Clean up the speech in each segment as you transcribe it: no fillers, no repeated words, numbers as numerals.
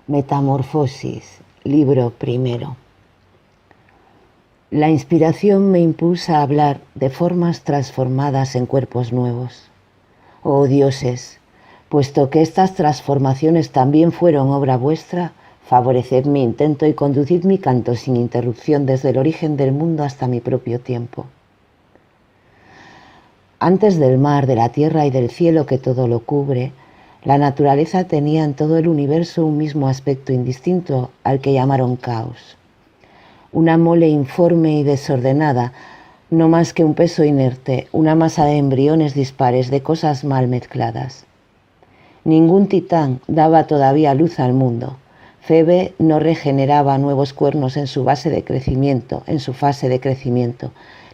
Metamorfosis, libro primero. La inspiración me impulsa a hablar de formas transformadas en cuerpos nuevos. Oh dioses, puesto que estas transformaciones también fueron obra vuestra, favoreced mi intento y conducid mi canto sin interrupción desde el origen del mundo hasta mi propio tiempo. Antes del mar, de la tierra y del cielo que todo lo cubre, la naturaleza tenía en todo el universo un mismo aspecto indistinto al que llamaron caos. Una mole informe y desordenada, no más que un peso inerte, una masa de embriones dispares de cosas mal mezcladas. Ningún titán daba todavía luz al mundo. Febe no regeneraba nuevos cuernos en su fase de crecimiento.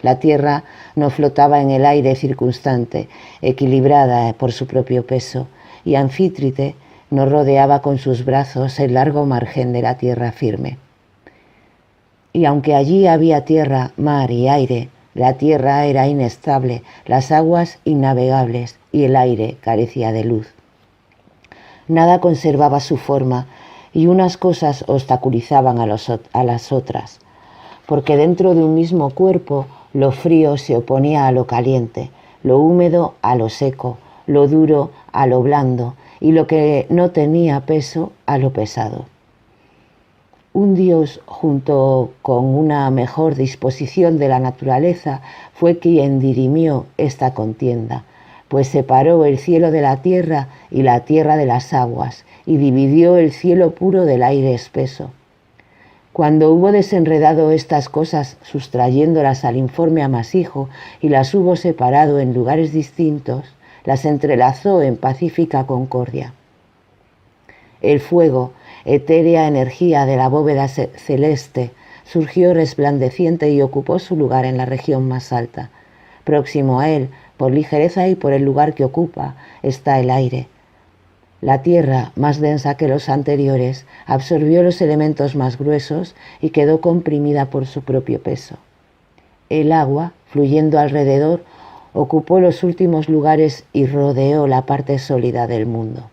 La tierra no flotaba en el aire circunstante, equilibrada por su propio peso, y Anfítrite no rodeaba con sus brazos el largo margen de la tierra firme. Y aunque allí había tierra, mar y aire, la tierra era inestable, las aguas innavegables y el aire carecía de luz. Nada conservaba su forma y unas cosas obstaculizaban a las otras, porque dentro de un mismo cuerpo lo frío se oponía a lo caliente, lo húmedo a lo seco, lo duro a lo blando y lo que no tenía peso a lo pesado. Un dios, junto con una mejor disposición de la naturaleza, fue quien dirimió esta contienda, pues separó el cielo de la tierra y la tierra de las aguas, y dividió el cielo puro del aire espeso. Cuando hubo desenredado estas cosas, sustrayéndolas al informe amasijo, y las hubo separado en lugares distintos, las entrelazó en pacífica concordia. El fuego, etérea energía de la bóveda celeste, surgió resplandeciente y ocupó su lugar en la región más alta. Próximo a él, por ligereza y por el lugar que ocupa, está el aire. La tierra, más densa que los anteriores, absorbió los elementos más gruesos y quedó comprimida por su propio peso. El agua, fluyendo alrededor, ocupó los últimos lugares y rodeó la parte sólida del mundo.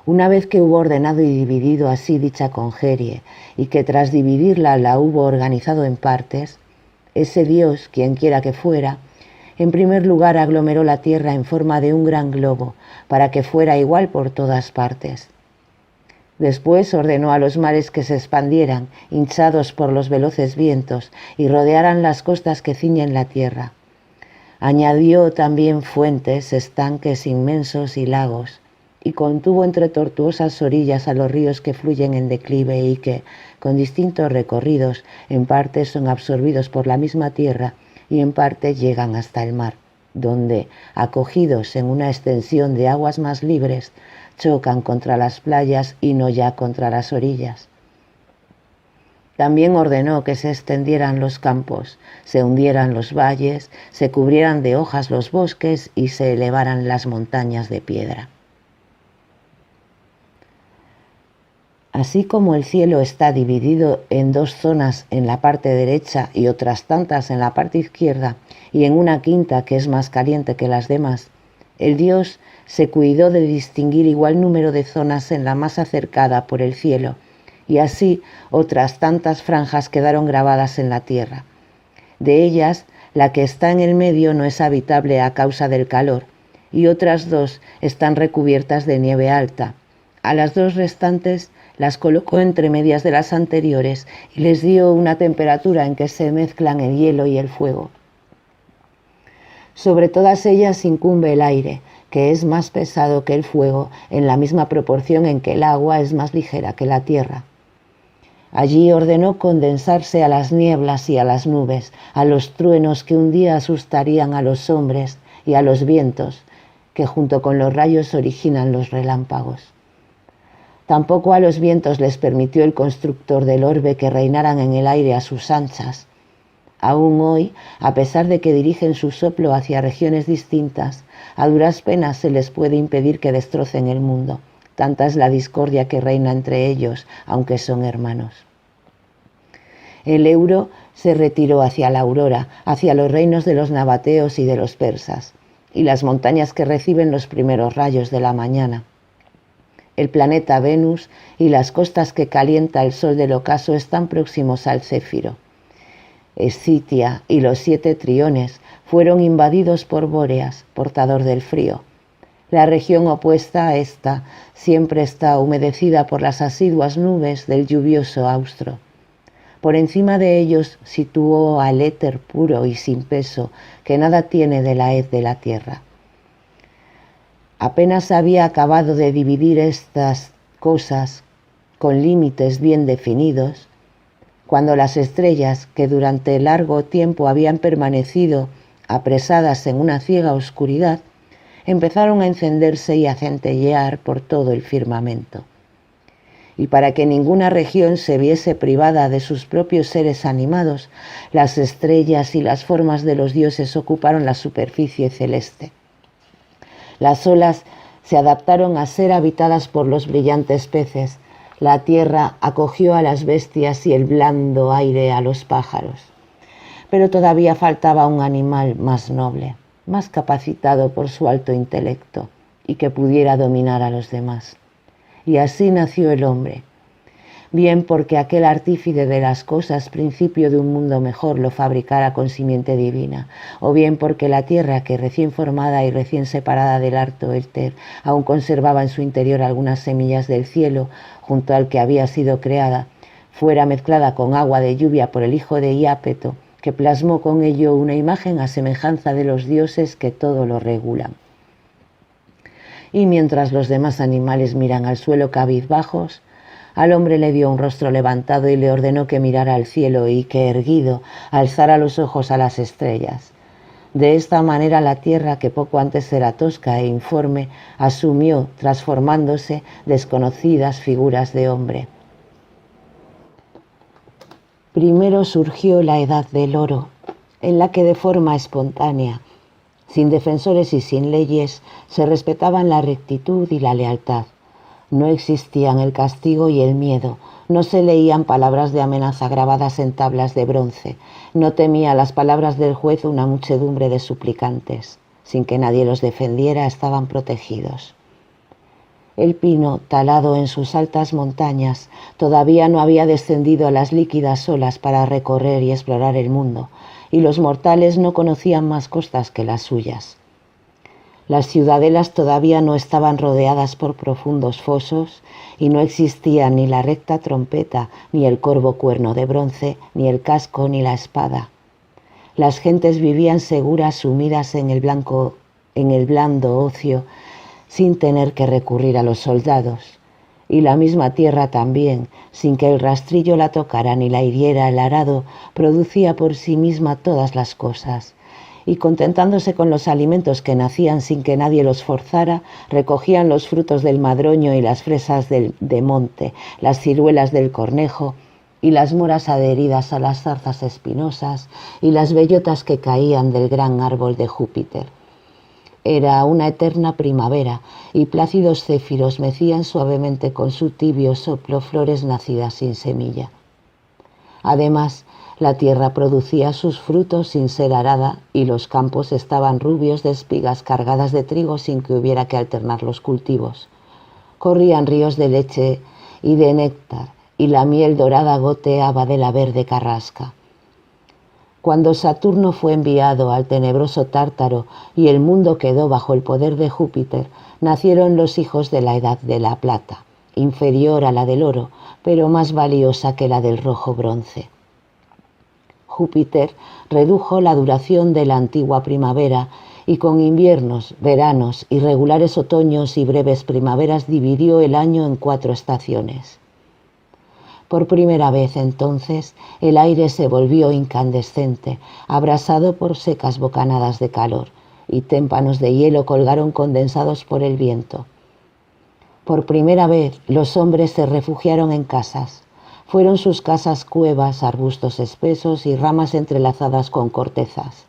Una vez que hubo ordenado y dividido así dicha congerie, y que tras dividirla la hubo organizado en partes, ese Dios, quienquiera que fuera, en primer lugar aglomeró la tierra en forma de un gran globo, para que fuera igual por todas partes. Después ordenó a los mares que se expandieran, hinchados por los veloces vientos, y rodearan las costas que ciñen la tierra. Añadió también fuentes, estanques inmensos y lagos, y contuvo entre tortuosas orillas a los ríos que fluyen en declive y que, con distintos recorridos, en parte son absorbidos por la misma tierra y en parte llegan hasta el mar, donde, acogidos en una extensión de aguas más libres, chocan contra las playas y no ya contra las orillas. También ordenó que se extendieran los campos, se hundieran los valles, se cubrieran de hojas los bosques y se elevaran las montañas de piedra. Así como el cielo está dividido en dos zonas en la parte derecha y otras tantas en la parte izquierda, y en una quinta que es más caliente que las demás, el Dios se cuidó de distinguir igual número de zonas en la más acercada por el cielo, y así otras tantas franjas quedaron grabadas en la tierra. De ellas, la que está en el medio no es habitable a causa del calor, y otras dos están recubiertas de nieve alta. A las dos restantes las colocó entre medias de las anteriores y les dio una temperatura en que se mezclan el hielo y el fuego. Sobre todas ellas incumbe el aire, que es más pesado que el fuego en la misma proporción en que el agua es más ligera que la tierra. Allí ordenó condensarse a las nieblas y a las nubes, a los truenos que un día asustarían a los hombres y a los vientos, que junto con los rayos originan los relámpagos. Tampoco a los vientos les permitió el constructor del orbe que reinaran en el aire a sus anchas. Aún hoy, a pesar de que dirigen su soplo hacia regiones distintas, a duras penas se les puede impedir que destrocen el mundo. Tanta es la discordia que reina entre ellos, aunque son hermanos. El Euro se retiró hacia la aurora, hacia los reinos de los nabateos y de los persas, y las montañas que reciben los primeros rayos de la mañana. El planeta Venus y las costas que calienta el sol del ocaso están próximos al Céfiro. Escitia y los 7 triones fueron invadidos por Bóreas, portador del frío. La región opuesta a esta siempre está humedecida por las asiduas nubes del lluvioso austro. Por encima de ellos situó al éter puro y sin peso, que nada tiene de la hez de la tierra. Apenas había acabado de dividir estas cosas con límites bien definidos, cuando las estrellas, que durante largo tiempo habían permanecido apresadas en una ciega oscuridad, empezaron a encenderse y a centellear por todo el firmamento. Y para que ninguna región se viese privada de sus propios seres animados, las estrellas y las formas de los dioses ocuparon la superficie celeste. Las olas se adaptaron a ser habitadas por los brillantes peces, la tierra acogió a las bestias y el blando aire a los pájaros. Pero todavía faltaba un animal más noble, más capacitado por su alto intelecto y que pudiera dominar a los demás. Y así nació el hombre, bien porque aquel artífice de las cosas, principio de un mundo mejor, lo fabricara con simiente divina, o bien porque la tierra, que recién formada y recién separada del harto éter, aún conservaba en su interior algunas semillas del cielo, junto al que había sido creada, fuera mezclada con agua de lluvia por el hijo de Iápeto, que plasmó con ello una imagen a semejanza de los dioses que todo lo regulan. Y mientras los demás animales miran al suelo cabizbajos, al hombre le dio un rostro levantado y le ordenó que mirara al cielo y que, erguido, alzara los ojos a las estrellas. De esta manera la tierra, que poco antes era tosca e informe, asumió, transformándose, desconocidas figuras de hombre. Primero surgió la edad del oro, en la que de forma espontánea, sin defensores y sin leyes, se respetaban la rectitud y la lealtad. No existían el castigo y el miedo, no se leían palabras de amenaza grabadas en tablas de bronce, no temía las palabras del juez una muchedumbre de suplicantes. Sin que nadie los defendiera, estaban protegidos. El pino, talado en sus altas montañas, todavía no había descendido a las líquidas olas para recorrer y explorar el mundo, y los mortales no conocían más costas que las suyas. Las ciudadelas todavía no estaban rodeadas por profundos fosos, y no existía ni la recta trompeta, ni el corvo cuerno de bronce, ni el casco, ni la espada. Las gentes vivían seguras, sumidas en el blando ocio, sin tener que recurrir a los soldados, y la misma tierra también, sin que el rastrillo la tocara ni la hiriera el arado, producía por sí misma todas las cosas, y contentándose con los alimentos que nacían sin que nadie los forzara, recogían los frutos del madroño y las fresas de monte, las ciruelas del cornejo, y las moras adheridas a las zarzas espinosas, y las bellotas que caían del gran árbol de Júpiter. Era una eterna primavera, y plácidos céfiros mecían suavemente con su tibio soplo flores nacidas sin semilla. Además, la tierra producía sus frutos sin ser arada, y los campos estaban rubios de espigas cargadas de trigo sin que hubiera que alternar los cultivos. Corrían ríos de leche y de néctar, y la miel dorada goteaba de la verde carrasca. Cuando Saturno fue enviado al tenebroso Tártaro y el mundo quedó bajo el poder de Júpiter, nacieron los hijos de la edad de la plata, inferior a la del oro, pero más valiosa que la del rojo bronce. Júpiter redujo la duración de la antigua primavera y con inviernos, veranos, irregulares otoños y breves primaveras dividió el año en 4 estaciones. Por primera vez entonces el aire se volvió incandescente, abrasado por secas bocanadas de calor, y témpanos de hielo colgaron condensados por el viento. Por primera vez los hombres se refugiaron en casas. Fueron sus casas cuevas, arbustos espesos y ramas entrelazadas con cortezas.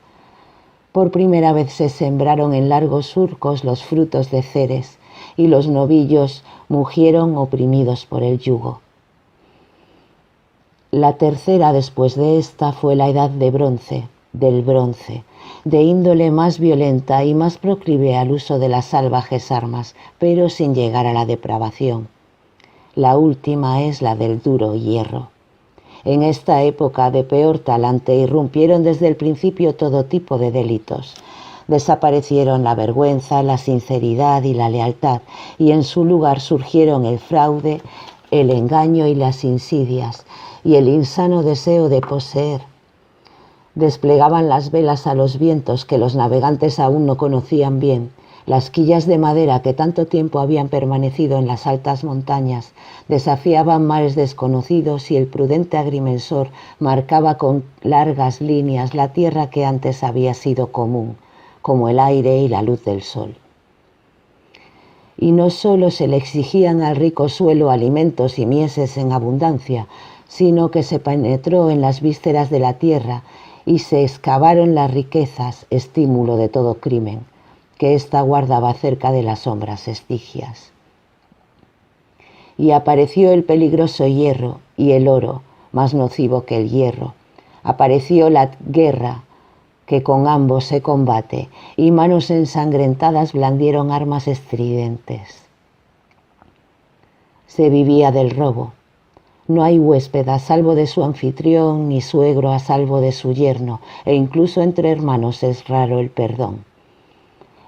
Por primera vez se sembraron en largos surcos los frutos de Ceres, y los novillos mugieron oprimidos por el yugo. La tercera después de esta fue la edad de bronce, del bronce, de índole más violenta y más proclive al uso de las salvajes armas, pero sin llegar a la depravación. La última es la del duro hierro. En esta época de peor talante irrumpieron desde el principio todo tipo de delitos. Desaparecieron la vergüenza, la sinceridad y la lealtad, y en su lugar surgieron el fraude, el engaño y las insidias, y el insano deseo de poseer. Desplegaban las velas a los vientos que los navegantes aún no conocían bien, las quillas de madera que tanto tiempo habían permanecido en las altas montañas, desafiaban mares desconocidos y el prudente agrimensor marcaba con largas líneas la tierra que antes había sido común, como el aire y la luz del sol. Y no solo se le exigían al rico suelo alimentos y mieses en abundancia, sino que se penetró en las vísceras de la tierra y se excavaron las riquezas, estímulo de todo crimen, que ésta guardaba cerca de las sombras estigias. Y apareció el peligroso hierro y el oro, más nocivo que el hierro. Apareció la guerra, que con ambos se combate, y manos ensangrentadas blandieron armas estridentes. Se vivía del robo. No hay huésped a salvo de su anfitrión, ni suegro a salvo de su yerno, e incluso entre hermanos es raro el perdón.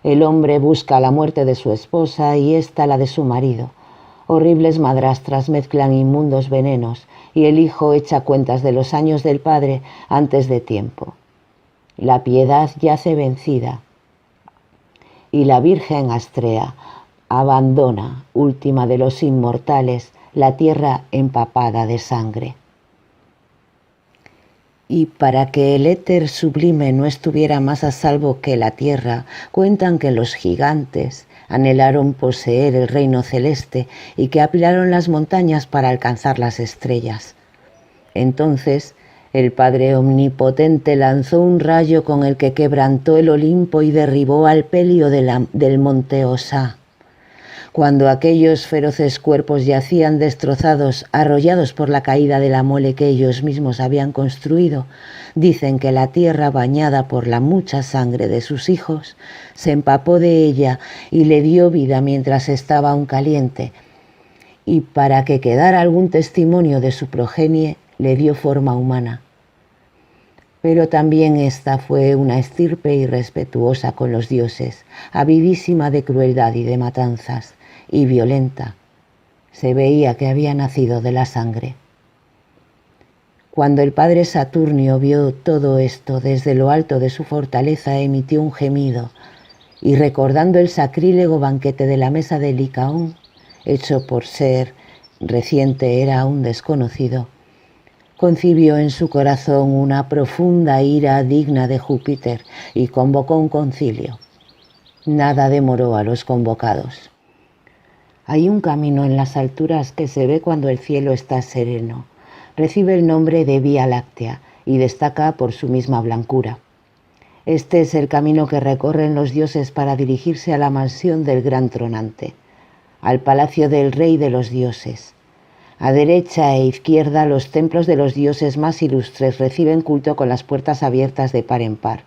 El hombre busca la muerte de su esposa y ésta la de su marido. Horribles madrastras mezclan inmundos venenos, y el hijo echa cuentas de los años del padre antes de tiempo. La piedad yace vencida, y la Virgen Astrea abandona, última de los inmortales, la tierra empapada de sangre. Y para que el éter sublime no estuviera más a salvo que la tierra, cuentan que los gigantes anhelaron poseer el reino celeste y que apilaron las montañas para alcanzar las estrellas. Entonces, el Padre Omnipotente lanzó un rayo con el que quebrantó el Olimpo y derribó al Pelio del monte Osa. Cuando aquellos feroces cuerpos yacían destrozados, arrollados por la caída de la mole que ellos mismos habían construido, dicen que la tierra, bañada por la mucha sangre de sus hijos, se empapó de ella y le dio vida mientras estaba aún caliente, y para que quedara algún testimonio de su progenie, le dio forma humana. Pero también esta fue una estirpe irrespetuosa con los dioses, avidísima de crueldad y de matanzas, y violenta. Se veía que había nacido de la sangre. Cuando el padre Saturnio vio todo esto desde lo alto de su fortaleza, emitió un gemido, y recordando el sacrílego banquete de la mesa de Licaón, hecho por ser reciente era aún desconocido, concibió en su corazón una profunda ira digna de Júpiter y convocó un concilio. Nada demoró a los convocados. Hay un camino en las alturas que se ve cuando el cielo está sereno. Recibe el nombre de Vía Láctea y destaca por su misma blancura. Este es el camino que recorren los dioses para dirigirse a la mansión del gran tronante, al palacio del rey de los dioses. A derecha e izquierda los templos de los dioses más ilustres reciben culto con las puertas abiertas de par en par.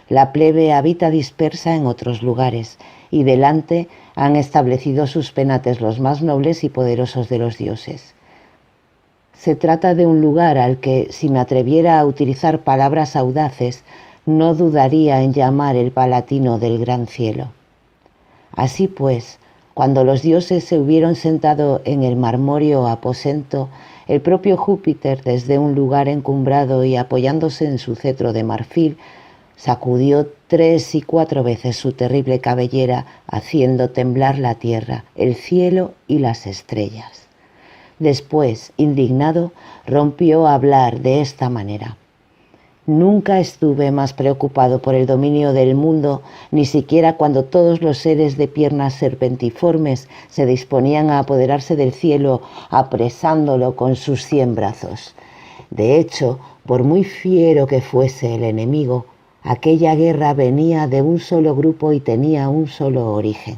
La plebe habita dispersa en otros lugares, y delante han establecido sus penates los más nobles y poderosos de los dioses. Se trata de un lugar al que, si me atreviera a utilizar palabras audaces, no dudaría en llamar el palatino del gran cielo. Así pues, cuando los dioses se hubieron sentado en el marmóreo aposento, el propio Júpiter, desde un lugar encumbrado y apoyándose en su cetro de marfil, sacudió 3 y 4 veces su terrible cabellera, haciendo temblar la tierra, el cielo y las estrellas. Después, indignado, rompió a hablar de esta manera: Nunca estuve más preocupado por el dominio del mundo, ni siquiera cuando todos los seres de piernas serpentiformes se disponían a apoderarse del cielo, apresándolo con sus 100 brazos. De hecho, por muy fiero que fuese el enemigo, aquella guerra venía de un solo grupo y tenía un solo origen.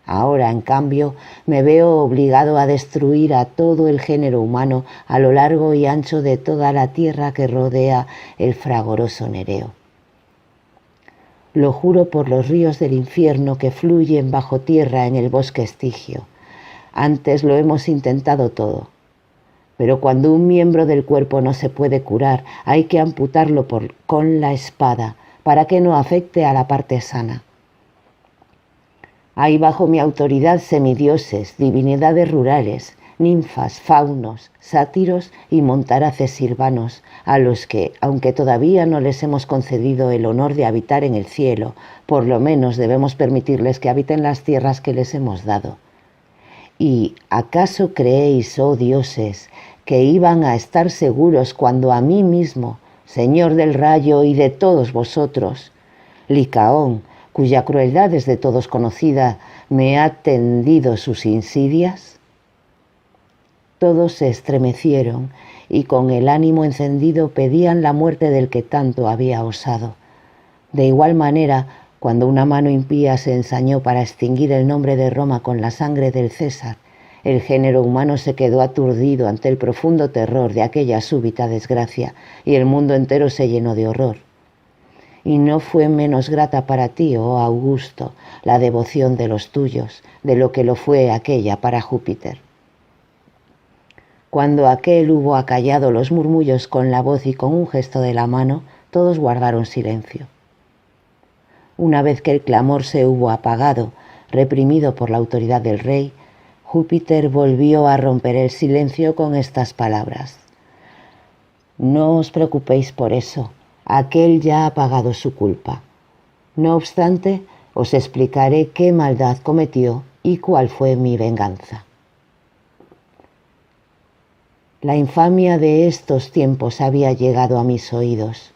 Ahora, en cambio, me veo obligado a destruir a todo el género humano a lo largo y ancho de toda la tierra que rodea el fragoroso Nereo. Lo juro por los ríos del infierno que fluyen bajo tierra en el bosque Estigio. Antes lo hemos intentado todo. Pero cuando un miembro del cuerpo no se puede curar, hay que amputarlo con la espada para que no afecte a la parte sana. Hay bajo mi autoridad semidioses, divinidades rurales, ninfas, faunos, sátiros y montaraces silvanos, a los que, aunque todavía no les hemos concedido el honor de habitar en el cielo, por lo menos debemos permitirles que habiten las tierras que les hemos dado. ¿Y acaso creéis, oh dioses, que iban a estar seguros cuando a mí mismo, Señor del rayo y de todos vosotros, Licaón, cuya crueldad es de todos conocida, me ha tendido sus insidias? Todos se estremecieron y con el ánimo encendido pedían la muerte del que tanto había osado. De igual manera, cuando una mano impía se ensañó para extinguir el nombre de Roma con la sangre del César, el género humano se quedó aturdido ante el profundo terror de aquella súbita desgracia y el mundo entero se llenó de horror. Y no fue menos grata para ti, oh Augusto, la devoción de los tuyos, de lo que lo fue aquella para Júpiter. Cuando aquel hubo acallado los murmullos con la voz y con un gesto de la mano, todos guardaron silencio. Una vez que el clamor se hubo apagado, reprimido por la autoridad del rey, Júpiter volvió a romper el silencio con estas palabras: No os preocupéis por eso, aquel ya ha pagado su culpa. No obstante, os explicaré qué maldad cometió y cuál fue mi venganza. La infamia de estos tiempos había llegado a mis oídos.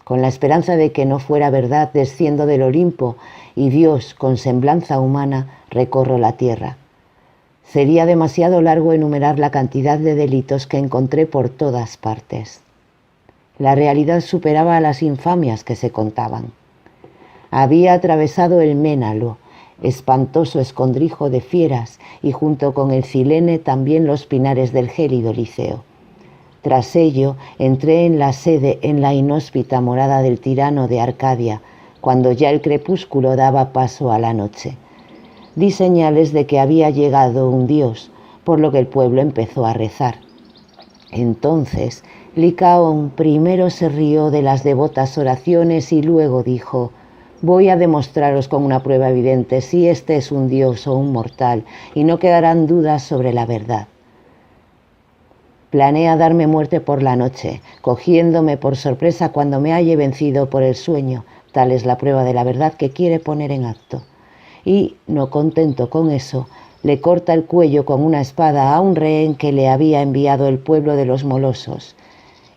Con la esperanza de que no fuera verdad, desciendo del Olimpo y Dios, con semblanza humana, recorro la tierra. Sería demasiado largo enumerar la cantidad de delitos que encontré por todas partes. La realidad superaba a las infamias que se contaban. Había atravesado el Ménalo, espantoso escondrijo de fieras, y junto con el Cilene también los pinares del gélido Liceo. Tras ello, entré en la sede, en la inhóspita morada del tirano de Arcadia, cuando ya el crepúsculo daba paso a la noche. Di señales de que había llegado un dios, por lo que el pueblo empezó a rezar. Entonces, Licaón primero se rió de las devotas oraciones y luego dijo: Voy a demostraros con una prueba evidente si este es un dios o un mortal, y no quedarán dudas sobre la verdad. Planea darme muerte por la noche, cogiéndome por sorpresa cuando me halle vencido por el sueño. Tal es la prueba de la verdad que quiere poner en acto. Y, no contento con eso, le corta el cuello con una espada a un rehén que le había enviado el pueblo de los molosos.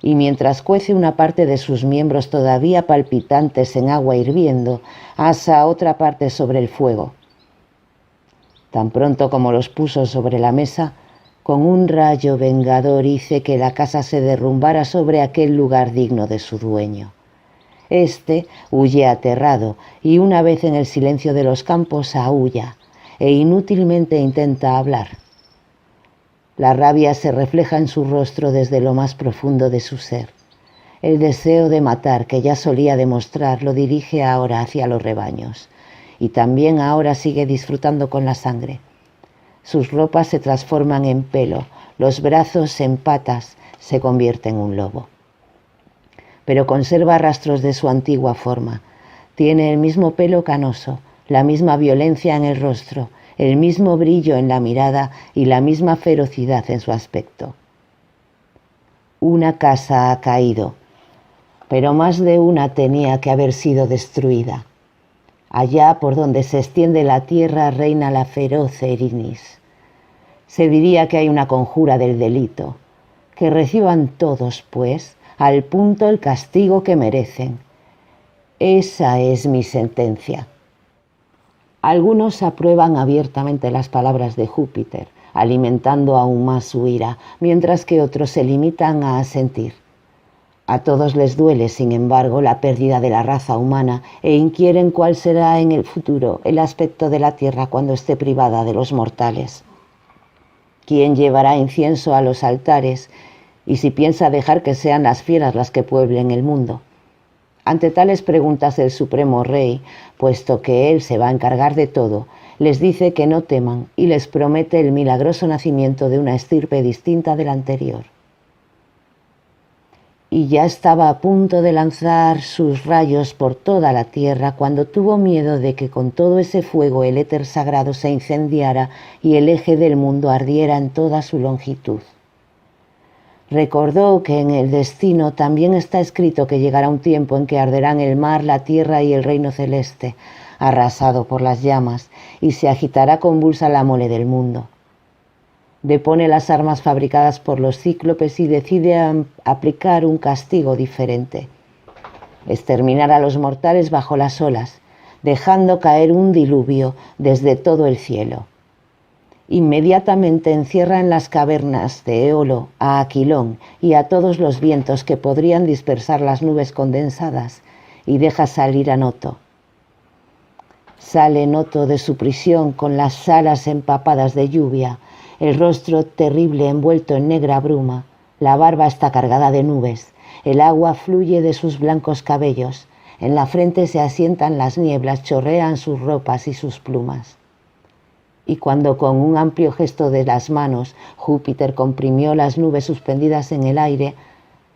Y mientras cuece una parte de sus miembros todavía palpitantes en agua hirviendo, asa otra parte sobre el fuego. Tan pronto como los puso sobre la mesa, con un rayo vengador hice que la casa se derrumbara sobre aquel lugar digno de su dueño. Este huye aterrado y una vez en el silencio de los campos aúlla e inútilmente intenta hablar. La rabia se refleja en su rostro desde lo más profundo de su ser. El deseo de matar que ya solía demostrar lo dirige ahora hacia los rebaños, y también ahora sigue disfrutando con la sangre. Sus ropas se transforman en pelo, los brazos en patas, se convierte en un lobo. Pero conserva rastros de su antigua forma. Tiene el mismo pelo canoso, la misma violencia en el rostro, el mismo brillo en la mirada y la misma ferocidad en su aspecto. Una casa ha caído, pero más de una tenía que haber sido destruida. Allá por donde se extiende la tierra reina la feroz Erinis. Se diría que hay una conjura del delito. Que reciban todos, pues, al punto el castigo que merecen. Esa es mi sentencia. Algunos aprueban abiertamente las palabras de Júpiter, alimentando aún más su ira, mientras que otros se limitan a asentir. A todos les duele, sin embargo, la pérdida de la raza humana e inquieren cuál será en el futuro el aspecto de la tierra cuando esté privada de los mortales. ¿Quién llevará incienso a los altares? Y si piensa dejar que sean las fieras las que pueblen el mundo. Ante tales preguntas el Supremo Rey, puesto que él se va a encargar de todo, les dice que no teman y les promete el milagroso nacimiento de una estirpe distinta de la anterior. Y ya estaba a punto de lanzar sus rayos por toda la tierra cuando tuvo miedo de que con todo ese fuego el éter sagrado se incendiara y el eje del mundo ardiera en toda su longitud. Recordó que en el destino también está escrito que llegará un tiempo en que arderán el mar, la tierra y el reino celeste, arrasado por las llamas, y se agitará convulsa la mole del mundo. Depone las armas fabricadas por los cíclopes y decide aplicar un castigo diferente: exterminar a los mortales bajo las olas, dejando caer un diluvio desde todo el cielo. Inmediatamente encierra en las cavernas de Éolo a Aquilón y a todos los vientos que podrían dispersar las nubes condensadas, y deja salir a Noto. Sale Noto de su prisión con las alas empapadas de lluvia, el rostro terrible envuelto en negra bruma, la barba está cargada de nubes, el agua fluye de sus blancos cabellos, en la frente se asientan las nieblas, chorrean sus ropas y sus plumas. Y cuando con un amplio gesto de las manos Júpiter comprimió las nubes suspendidas en el aire,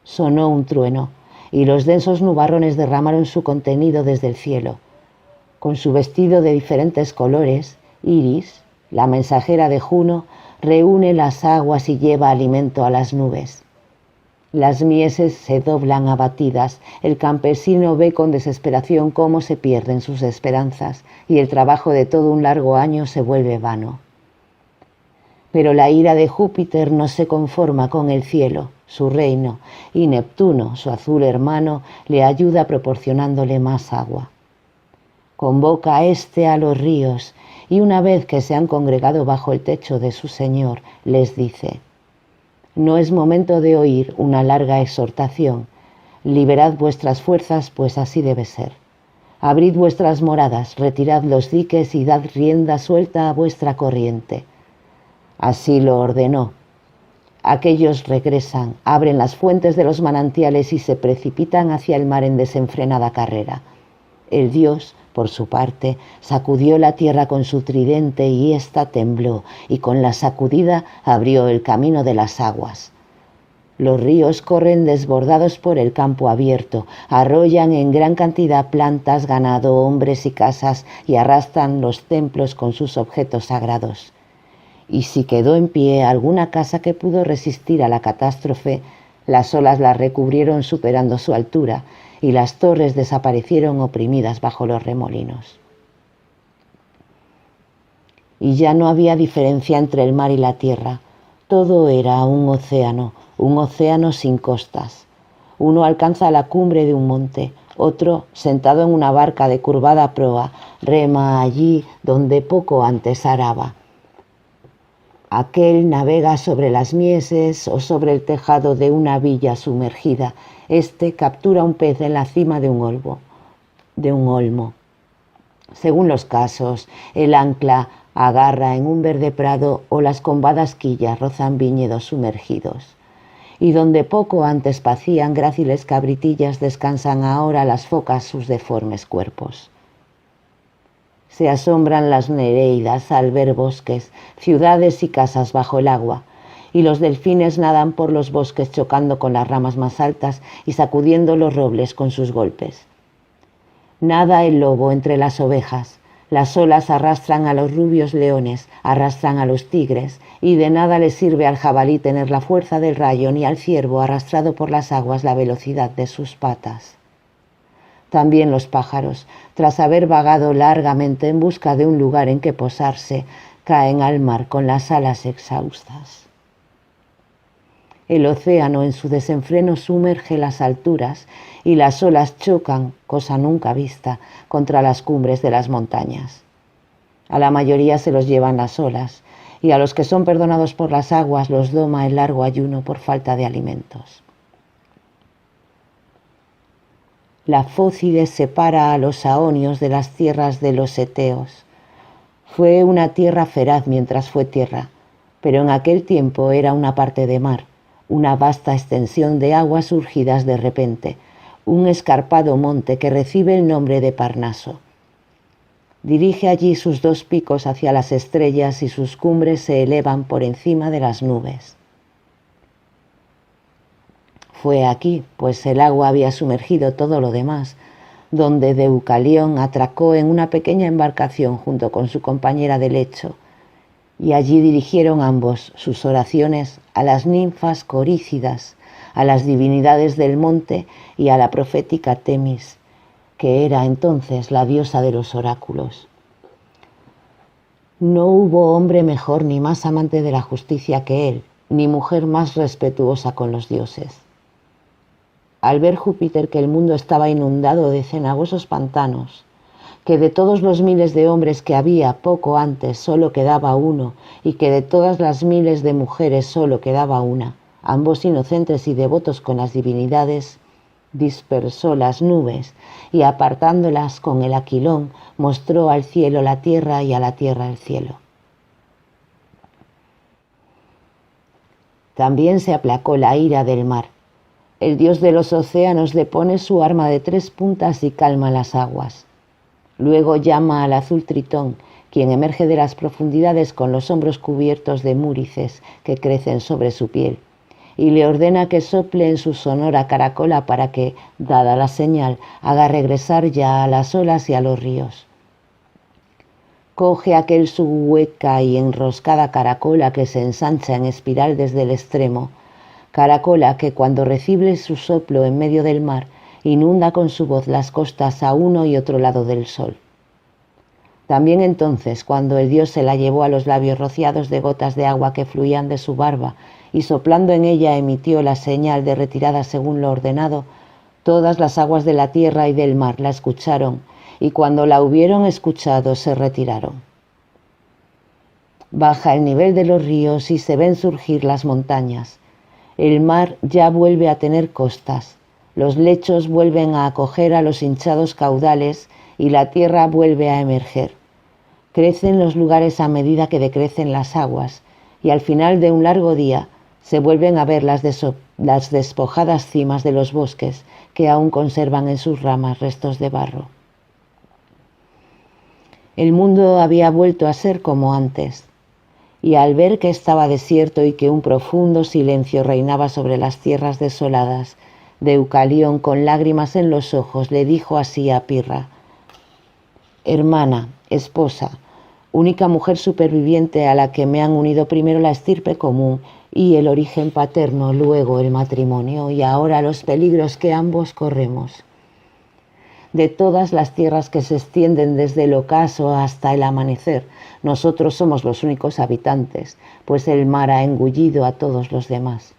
sonó un trueno, y los densos nubarrones derramaron su contenido desde el cielo. Con su vestido de diferentes colores, Iris, la mensajera de Juno, reúne las aguas y lleva alimento a las nubes. Las mieses se doblan abatidas, el campesino ve con desesperación cómo se pierden sus esperanzas y el trabajo de todo un largo año se vuelve vano. Pero la ira de Júpiter no se conforma con el cielo, su reino, y Neptuno, su azul hermano, le ayuda proporcionándole más agua. Convoca a éste a los ríos, y una vez que se han congregado bajo el techo de su señor, les dice: no es momento de oír una larga exhortación. Liberad vuestras fuerzas, pues así debe ser. Abrid vuestras moradas, retirad los diques y dad rienda suelta a vuestra corriente. Así lo ordenó. Aquellos regresan, abren las fuentes de los manantiales y se precipitan hacia el mar en desenfrenada carrera. El dios, por su parte, sacudió la tierra con su tridente y ésta tembló, y con la sacudida abrió el camino de las aguas. Los ríos corren desbordados por el campo abierto, arrollan en gran cantidad plantas, ganado, hombres y casas, y arrastran los templos con sus objetos sagrados. Y si quedó en pie alguna casa que pudo resistir a la catástrofe, las olas la recubrieron superando su altura, y las torres desaparecieron oprimidas bajo los remolinos. Y ya no había diferencia entre el mar y la tierra. Todo era un océano sin costas. Uno alcanza la cumbre de un monte, otro, sentado en una barca de curvada proa, rema allí donde poco antes araba. Aquel navega sobre las mieses o sobre el tejado de una villa sumergida. Este captura un pez en la cima de un olmo. Según los casos, el ancla agarra en un verde prado o las combadas quillas rozan viñedos sumergidos. Y donde poco antes pacían gráciles cabritillas, descansan ahora las focas sus deformes cuerpos. Se asombran las nereidas al ver bosques, ciudades y casas bajo el agua, y los delfines nadan por los bosques chocando con las ramas más altas y sacudiendo los robles con sus golpes. Nada el lobo entre las ovejas, las olas arrastran a los rubios leones, arrastran a los tigres, y de nada le sirve al jabalí tener la fuerza del rayo ni al ciervo arrastrado por las aguas la velocidad de sus patas. También los pájaros, tras haber vagado largamente en busca de un lugar en que posarse, caen al mar con las alas exhaustas. El océano en su desenfreno sumerge las alturas y las olas chocan, cosa nunca vista, contra las cumbres de las montañas. A la mayoría se los llevan las olas, y a los que son perdonados por las aguas los doma el largo ayuno por falta de alimentos. La Fócide separa a los saonios de las tierras de los eteos. Fue una tierra feraz mientras fue tierra, pero en aquel tiempo era una parte de mar, una vasta extensión de aguas surgidas de repente, un escarpado monte que recibe el nombre de Parnaso. Dirige allí sus dos picos hacia las estrellas y sus cumbres se elevan por encima de las nubes. Fue aquí, pues el agua había sumergido todo lo demás, donde Deucalión atracó en una pequeña embarcación junto con su compañera de lecho, y allí dirigieron ambos sus oraciones a las ninfas corícidas, a las divinidades del monte y a la profética Temis, que era entonces la diosa de los oráculos. No hubo hombre mejor ni más amante de la justicia que él, ni mujer más respetuosa con los dioses. Al ver Júpiter que el mundo estaba inundado de cenagosos pantanos, que de todos los miles de hombres que había poco antes solo quedaba uno, y que de todas las miles de mujeres solo quedaba una, ambos inocentes y devotos con las divinidades, dispersó las nubes y apartándolas con el aquilón, mostró al cielo la tierra y a la tierra el cielo. También se aplacó la ira del mar. El dios de los océanos depone su arma de 3 puntas y calma las aguas. Luego llama al azul Tritón, quien emerge de las profundidades con los hombros cubiertos de múrices que crecen sobre su piel, y le ordena que sople en su sonora caracola para que, dada la señal, haga regresar ya a las olas y a los ríos. Coge aquel su hueca y enroscada caracola que se ensancha en espiral desde el extremo, caracola que cuando recibe su soplo en medio del mar, inunda con su voz las costas a uno y otro lado del sol. También entonces, cuando el dios se la llevó a los labios rociados de gotas de agua que fluían de su barba, y soplando en ella emitió la señal de retirada según lo ordenado, todas las aguas de la tierra y del mar la escucharon, y cuando la hubieron escuchado se retiraron. Baja el nivel de los ríos y se ven surgir las montañas. El mar ya vuelve a tener costas, los lechos vuelven a acoger a los hinchados caudales y la tierra vuelve a emerger. Crecen los lugares a medida que decrecen las aguas, y al final de un largo día se vuelven a ver las despojadas cimas de los bosques que aún conservan en sus ramas restos de barro. El mundo había vuelto a ser como antes, y al ver que estaba desierto y que un profundo silencio reinaba sobre las tierras desoladas, Deucalión, con lágrimas en los ojos, le dijo así a Pirra: «Hermana, esposa, única mujer superviviente a la que me han unido primero la estirpe común y el origen paterno, luego el matrimonio y ahora los peligros que ambos corremos. De todas las tierras que se extienden desde el ocaso hasta el amanecer, nosotros somos los únicos habitantes, pues el mar ha engullido a todos los demás.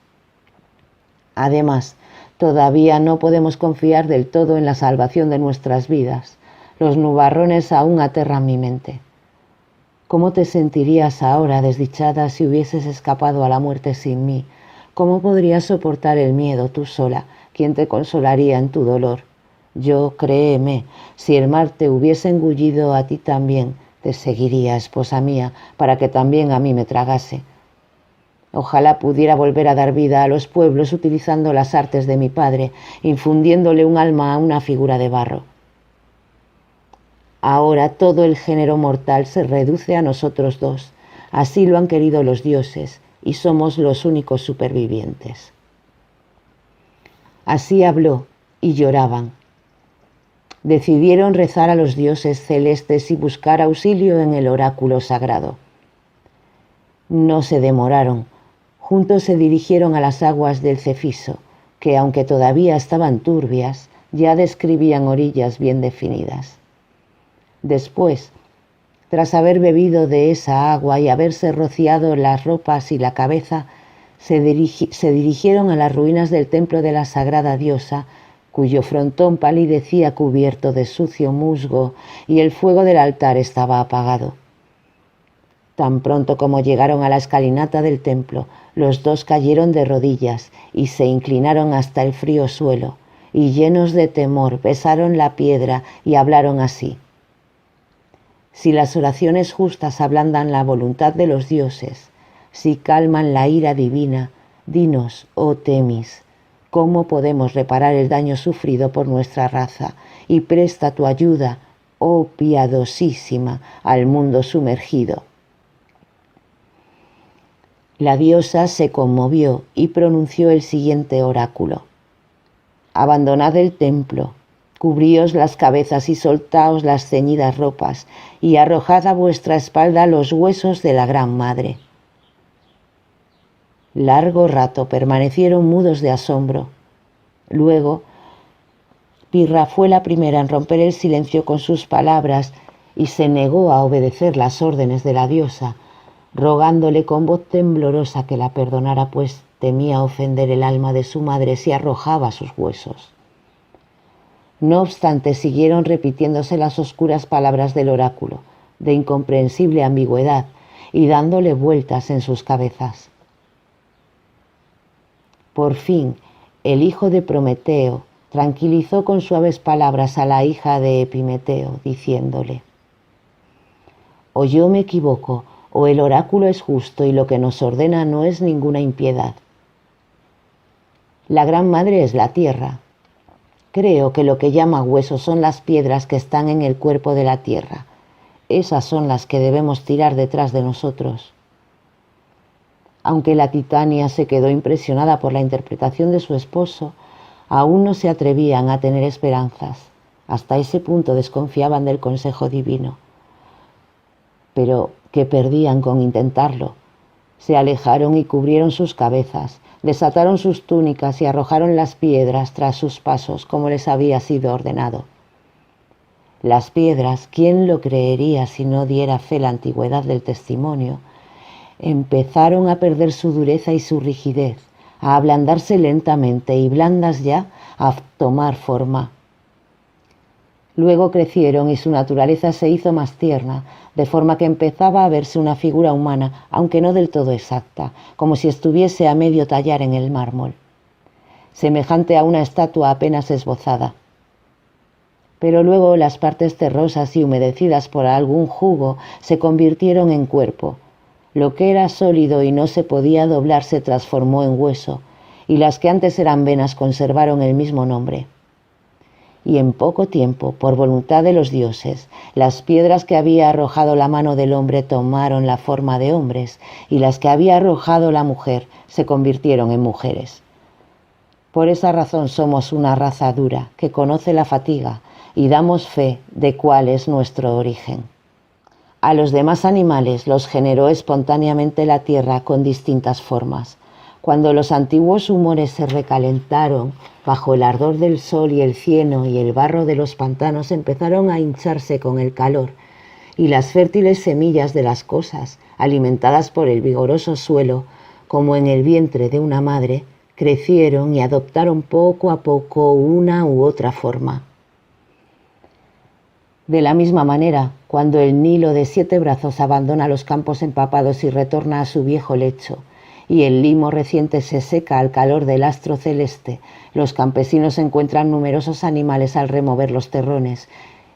Además, todavía no podemos confiar del todo en la salvación de nuestras vidas. Los nubarrones aún aterran mi mente. ¿Cómo te sentirías ahora, desdichada, si hubieses escapado a la muerte sin mí? ¿Cómo podrías soportar el miedo tú sola? ¿Quién te consolaría en tu dolor? Yo, créeme, si el mar te hubiese engullido a ti también, te seguiría, esposa mía, para que también a mí me tragase. Ojalá pudiera volver a dar vida a los pueblos utilizando las artes de mi padre, infundiéndole un alma a una figura de barro. Ahora todo el género mortal se reduce a nosotros dos. Así lo han querido los dioses, y somos los únicos supervivientes». Así habló, y lloraban. Decidieron rezar a los dioses celestes y buscar auxilio en el oráculo sagrado. No se demoraron. Juntos se dirigieron a las aguas del Cefiso, que aunque todavía estaban turbias, ya describían orillas bien definidas. Después, tras haber bebido de esa agua y haberse rociado las ropas y la cabeza, se dirigieron a las ruinas del templo de la sagrada diosa, cuyo frontón palidecía cubierto de sucio musgo y el fuego del altar estaba apagado. Tan pronto como llegaron a la escalinata del templo, los dos cayeron de rodillas y se inclinaron hasta el frío suelo, y llenos de temor besaron la piedra y hablaron así: «Si las oraciones justas ablandan la voluntad de los dioses, si calman la ira divina, dinos, oh Temis, ¿Cómo podemos reparar el daño sufrido por nuestra raza? Y presta tu ayuda, oh piadosísima, al mundo sumergido. La diosa se conmovió y pronunció el siguiente oráculo: abandonad el templo, cubríos las cabezas y soltaos las ceñidas ropas, y arrojad a vuestra espalda los huesos de la Gran Madre. Largo rato permanecieron mudos de asombro. Luego, Pirra fue la primera en romper el silencio con sus palabras y se negó a obedecer las órdenes de la diosa, rogándole con voz temblorosa que la perdonara, pues temía ofender el alma de su madre si arrojaba sus huesos. No obstante, siguieron repitiéndose las oscuras palabras del oráculo, de incomprensible ambigüedad, y dándole vueltas en sus cabezas. Por fin, el hijo de Prometeo tranquilizó con suaves palabras a la hija de Epimeteo, diciéndole: o yo me equivoco, o el oráculo es justo y lo que nos ordena no es ninguna impiedad. La Gran Madre es la tierra. Creo que lo que llama huesos son las piedras que están en el cuerpo de la tierra. Esas son las que debemos tirar detrás de nosotros. Aunque la Titania se quedó impresionada por la interpretación de su esposo, aún no se atrevían a tener esperanzas. Hasta ese punto desconfiaban del consejo divino. Pero ¿qué perdían con intentarlo? Se alejaron y cubrieron sus cabezas, desataron sus túnicas y arrojaron las piedras tras sus pasos, como les había sido ordenado. Las piedras, ¿quién lo creería si no diera fe la antigüedad del testimonio?, empezaron a perder su dureza y su rigidez, a ablandarse lentamente y, blandas ya, a tomar forma. Luego crecieron y su naturaleza se hizo más tierna, de forma que empezaba a verse una figura humana, aunque no del todo exacta, como si estuviese a medio tallar en el mármol, semejante a una estatua apenas esbozada. Pero luego las partes terrosas y humedecidas por algún jugo se convirtieron en cuerpo. Lo que era sólido y no se podía doblar se transformó en hueso, y las que antes eran venas conservaron el mismo nombre. Y en poco tiempo, por voluntad de los dioses, las piedras que había arrojado la mano del hombre tomaron la forma de hombres, y las que había arrojado la mujer se convirtieron en mujeres. Por esa razón somos una raza dura, que conoce la fatiga, y damos fe de cuál es nuestro origen. A los demás animales los generó espontáneamente la tierra con distintas formas. Cuando los antiguos humores se recalentaron bajo el ardor del sol, y el cieno y el barro de los pantanos empezaron a hincharse con el calor, y las fértiles semillas de las cosas, alimentadas por el vigoroso suelo, como en el vientre de una madre, crecieron y adoptaron poco a poco una u otra forma. De la misma manera, cuando el Nilo de 7 brazos abandona los campos empapados y retorna a su viejo lecho, y el limo reciente se seca al calor del astro celeste, los campesinos encuentran numerosos animales al remover los terrones,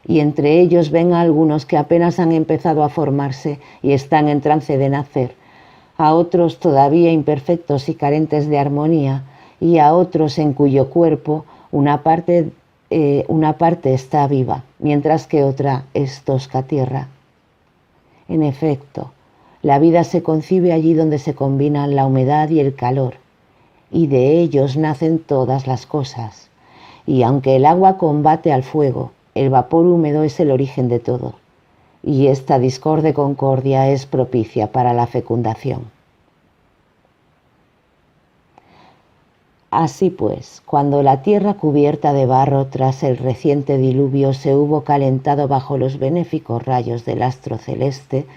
y entre ellos ven a algunos que apenas han empezado a formarse y están en trance de nacer, a otros todavía imperfectos y carentes de armonía, y a otros en cuyo cuerpo una parte está viva, mientras que otra es tosca tierra. En efecto, la vida se concibe allí donde se combinan la humedad y el calor, y de ellos nacen todas las cosas. Y aunque el agua combate al fuego, el vapor húmedo es el origen de todo, y esta discorde concordia es propicia para la fecundación. Así pues, cuando la tierra cubierta de barro tras el reciente diluvio se hubo calentado bajo los benéficos rayos del astro celeste,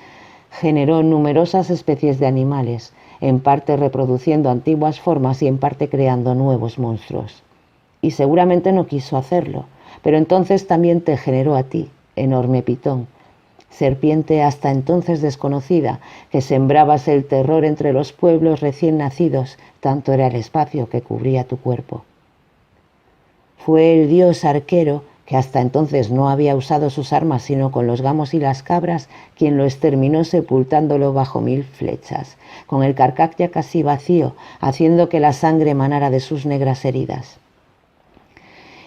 generó numerosas especies de animales, en parte reproduciendo antiguas formas y en parte creando nuevos monstruos. Y seguramente no quiso hacerlo, pero entonces también te generó a ti, enorme pitón, serpiente hasta entonces desconocida, que sembrabas el terror entre los pueblos recién nacidos, tanto era el espacio que cubría tu cuerpo. Fue el dios arquero que hasta entonces no había usado sus armas sino con los gamos y las cabras, quien lo exterminó sepultándolo bajo 1000 flechas, con el carcaj ya casi vacío, haciendo que la sangre manara de sus negras heridas.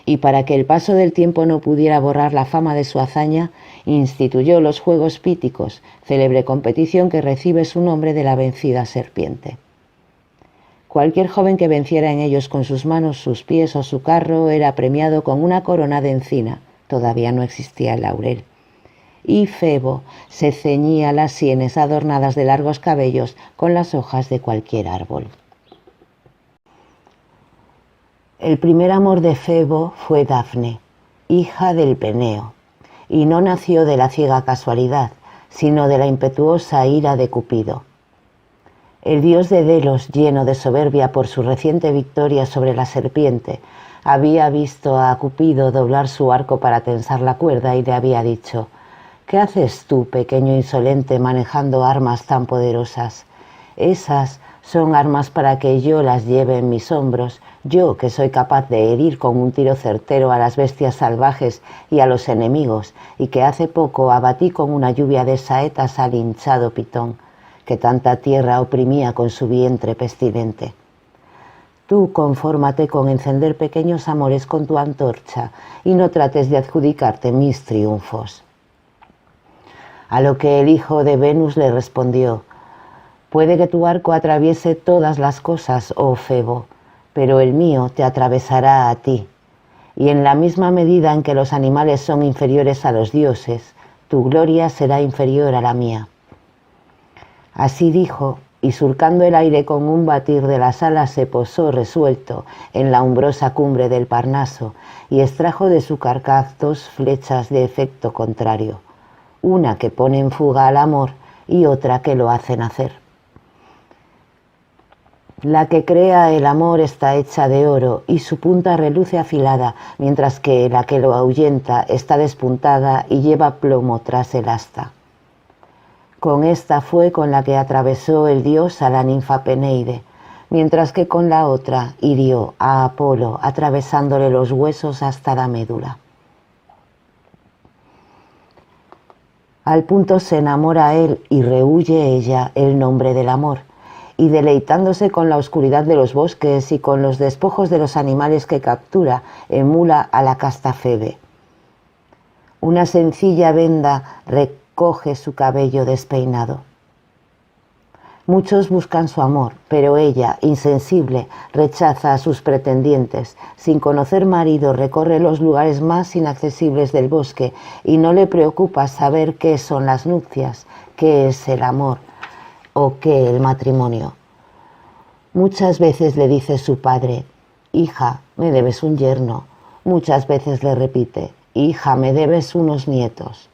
Y para que el paso del tiempo no pudiera borrar la fama de su hazaña, instituyó los Juegos Píticos, célebre competición que recibe su nombre de la vencida serpiente. Cualquier joven que venciera en ellos con sus manos, sus pies o su carro era premiado con una corona de encina, todavía no existía el laurel. Y Febo se ceñía las sienes adornadas de largos cabellos con las hojas de cualquier árbol. El primer amor de Febo fue Dafne, hija del Peneo, y no nació de la ciega casualidad, sino de la impetuosa ira de Cupido. El dios de Delos, lleno de soberbia por su reciente victoria sobre la serpiente, había visto a Cupido doblar su arco para tensar la cuerda y le había dicho: «¿Qué haces tú, pequeño insolente, manejando armas tan poderosas? Esas son armas para que yo las lleve en mis hombros, yo que soy capaz de herir con un tiro certero a las bestias salvajes y a los enemigos, y que hace poco abatí con una lluvia de saetas al hinchado pitón, que tanta tierra oprimía con su vientre pestilente. Tú confórmate con encender pequeños amores con tu antorcha y no trates de adjudicarte mis triunfos». A lo que el hijo de Venus le respondió: «Puede que tu arco atraviese todas las cosas, oh Febo, pero el mío te atravesará a ti, y en la misma medida en que los animales son inferiores a los dioses, tu gloria será inferior a la mía». Así dijo, y surcando el aire con un batir de las alas se posó resuelto en la umbrosa cumbre del Parnaso y extrajo de su carcaj 2 flechas de efecto contrario, una que pone en fuga al amor y otra que lo hace nacer. La que crea el amor está hecha de oro y su punta reluce afilada, mientras que la que lo ahuyenta está despuntada y lleva plomo tras el asta. Con esta fue con la que atravesó el dios a la ninfa Peneide, mientras que con la otra hirió a Apolo atravesándole los huesos hasta la médula. Al punto se enamora él y rehuye ella el nombre del amor, y deleitándose con la oscuridad de los bosques y con los despojos de los animales que captura, emula a la casta Febe. Una sencilla venda recoge su cabello despeinado. Muchos buscan su amor, pero ella, insensible, rechaza a sus pretendientes. Sin conocer marido, recorre los lugares más inaccesibles del bosque y no le preocupa saber qué son las nupcias, qué es el amor o qué el matrimonio. Muchas veces le dice su padre: «Hija, me debes un yerno». Muchas veces le repite: «Hija, me debes unos nietos».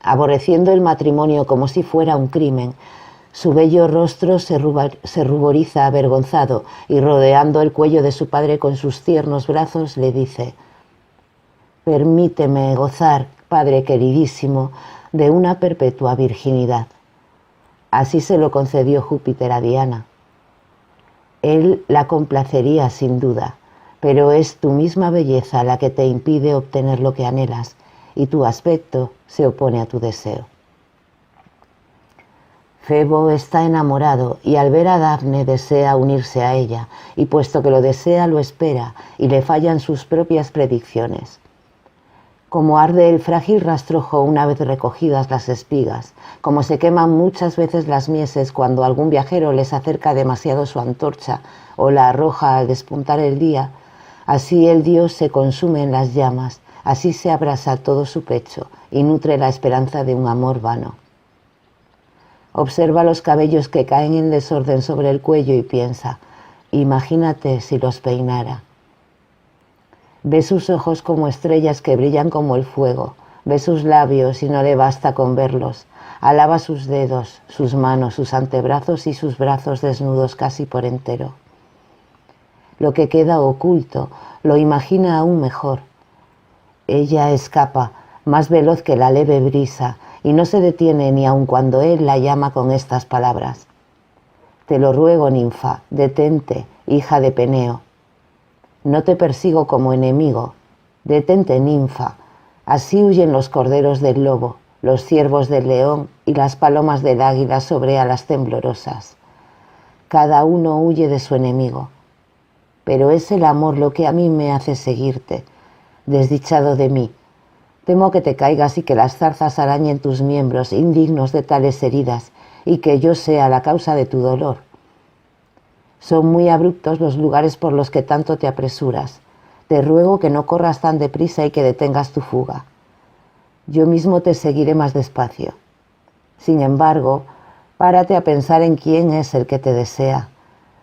Aborreciendo el matrimonio como si fuera un crimen, su bello rostro se ruboriza avergonzado y rodeando el cuello de su padre con sus tiernos brazos le dice: «Permíteme gozar, padre queridísimo, de una perpetua virginidad». Así se lo concedió Júpiter a Diana. Él la complacería sin duda, pero es tu misma belleza la que te impide obtener lo que anhelas, y tu aspecto se opone a tu deseo. Febo está enamorado y al ver a Dafne desea unirse a ella, y puesto que lo desea lo espera y le fallan sus propias predicciones. Como arde el frágil rastrojo una vez recogidas las espigas, como se queman muchas veces las mieses cuando algún viajero les acerca demasiado su antorcha o la arroja al despuntar el día, así el dios se consume en las llamas, así se abrasa todo su pecho y nutre la esperanza de un amor vano. Observa los cabellos que caen en desorden sobre el cuello y piensa: imagínate si los peinara. Ve sus ojos como estrellas que brillan como el fuego, ve sus labios y no le basta con verlos, alaba sus dedos, sus manos, sus antebrazos y sus brazos desnudos casi por entero. Lo que queda oculto lo imagina aún mejor. Ella escapa, más veloz que la leve brisa, y no se detiene ni aun cuando él la llama con estas palabras: «Te lo ruego, ninfa, detente, hija de Peneo. No te persigo como enemigo, Detente, ninfa, así huyen los corderos del lobo, los ciervos del león y las palomas del águila sobre alas temblorosas. Cada uno huye de su enemigo, pero es el amor lo que a mí me hace seguirte. Desdichado de mí, temo que te caigas y que las zarzas arañen tus miembros indignos de tales heridas y que yo sea la causa de tu dolor. Son muy abruptos los lugares por los que tanto te apresuras. Te ruego que no corras tan deprisa y que detengas tu fuga. Yo mismo te seguiré más despacio. Sin embargo, párate a pensar en quién es el que te desea.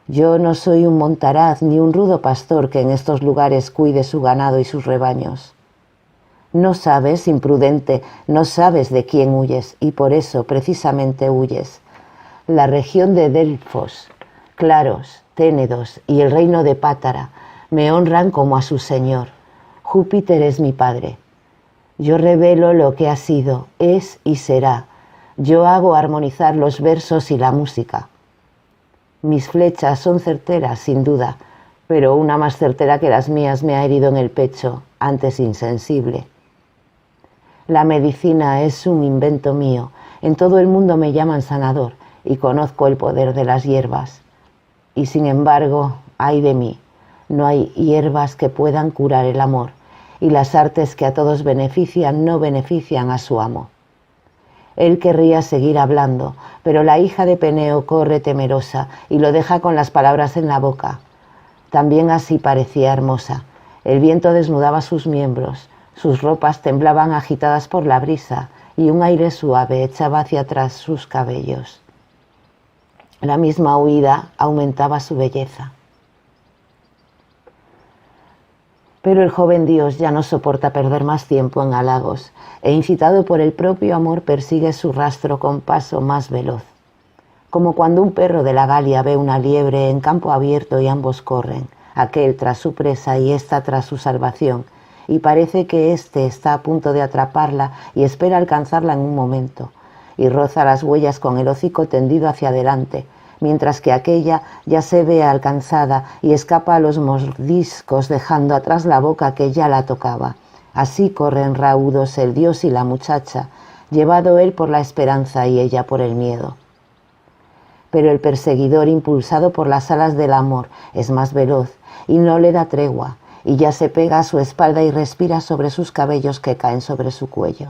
Yo no soy un montaraz ni un rudo pastor que en estos lugares cuide su ganado y sus rebaños. No sabes, imprudente, no sabes de quién huyes y por eso precisamente huyes. La región de Delfos, Claros, Ténedos y el reino de Pátara me honran como a su señor. Júpiter es mi padre. Yo revelo lo que ha sido, es y será. Yo hago armonizar los versos y la música. Mis flechas son certeras, sin duda, pero una más certera que las mías me ha herido en el pecho, antes insensible. La medicina es un invento mío. En todo el mundo me llaman sanador y conozco el poder de las hierbas. Y sin embargo, ay de mí, no hay hierbas que puedan curar el amor, y las artes que a todos benefician no benefician a su amo. Él querría seguir hablando, pero la hija de Peneo corre temerosa y lo deja con las palabras en la boca. También así parecía hermosa. El viento desnudaba sus miembros, sus ropas temblaban agitadas por la brisa y un aire suave echaba hacia atrás sus cabellos. La misma huida aumentaba su belleza. Pero el joven dios ya no soporta perder más tiempo en halagos, e incitado por el propio amor persigue su rastro con paso más veloz. Como cuando un perro de la Galia ve una liebre en campo abierto y ambos corren, aquel tras su presa y ésta tras su salvación, y parece que éste está a punto de atraparla y espera alcanzarla en un momento, y roza las huellas con el hocico tendido hacia adelante, mientras que aquella ya se ve alcanzada y escapa a los mordiscos dejando atrás la boca que ya la tocaba. Así corren raudos el dios y la muchacha, llevado él por la esperanza y ella por el miedo. Pero el perseguidor, impulsado por las alas del amor, es más veloz y no le da tregua, y ya se pega a su espalda y respira sobre sus cabellos que caen sobre su cuello.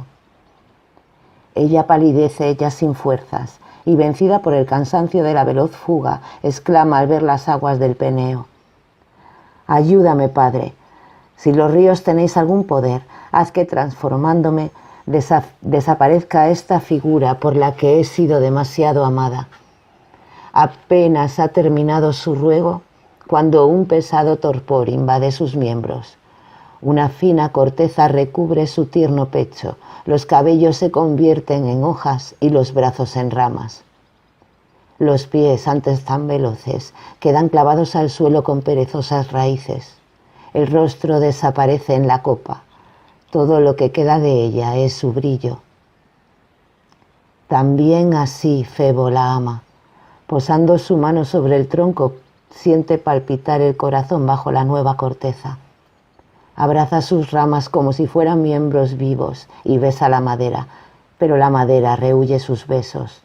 Ella palidece ya sin fuerzas, y vencida por el cansancio de la veloz fuga, exclama al ver las aguas del Peneo: «Ayúdame, Padre. Si los ríos tenéis algún poder, haz que transformándome desaparezca esta figura por la que he sido demasiado amada». Apenas ha terminado su ruego cuando un pesado torpor invade sus miembros. Una fina corteza recubre su tierno pecho, los cabellos se convierten en hojas y los brazos en ramas. Los pies, antes tan veloces, quedan clavados al suelo con perezosas raíces. El rostro desaparece en la copa. Todo lo que queda de ella es su brillo. También así Febo la ama. Posando su mano sobre el tronco, siente palpitar el corazón bajo la nueva corteza. Abraza sus ramas como si fueran miembros vivos y besa la madera, pero la madera rehúye sus besos.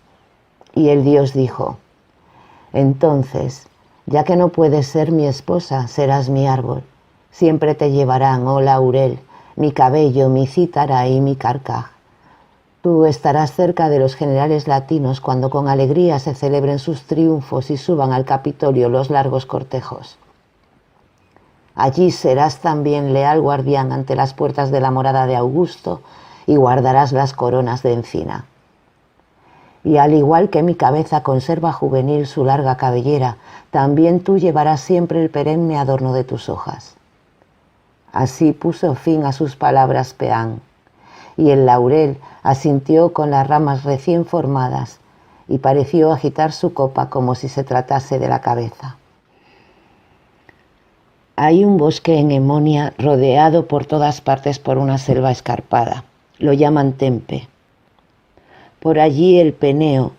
Y el dios dijo: «Entonces, ya que no puedes ser mi esposa, serás mi árbol. Siempre te llevarán, oh laurel, mi cabello, mi cítara y mi carcaj. Tú estarás cerca de los generales latinos cuando con alegría se celebren sus triunfos y suban al Capitolio los largos cortejos. Allí serás también leal guardián ante las puertas de la morada de Augusto y guardarás las coronas de encina. Y al igual que mi cabeza conserva juvenil su larga cabellera, también tú llevarás siempre el perenne adorno de tus hojas». Así puso fin a sus palabras Peán, y el laurel asintió con las ramas recién formadas y pareció agitar su copa como si se tratase de la cabeza. Hay un bosque en Hemonia rodeado por todas partes por una selva escarpada. Lo llaman Tempe. Por allí el Peneo,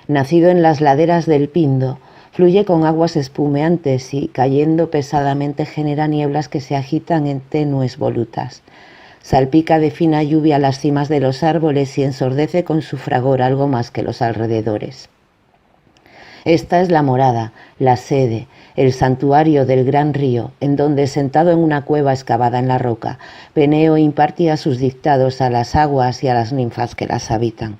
nacido en las laderas del Pindo, Fluye con aguas espumeantes y, cayendo pesadamente, genera nieblas que se agitan en tenues volutas. Salpica de fina lluvia las cimas de los árboles y ensordece con su fragor algo más que los alrededores. Esta es la morada, la sede, el santuario del gran río, en donde, sentado en una cueva excavada en la roca, Peneo impartía sus dictados a las aguas y a las ninfas que las habitan.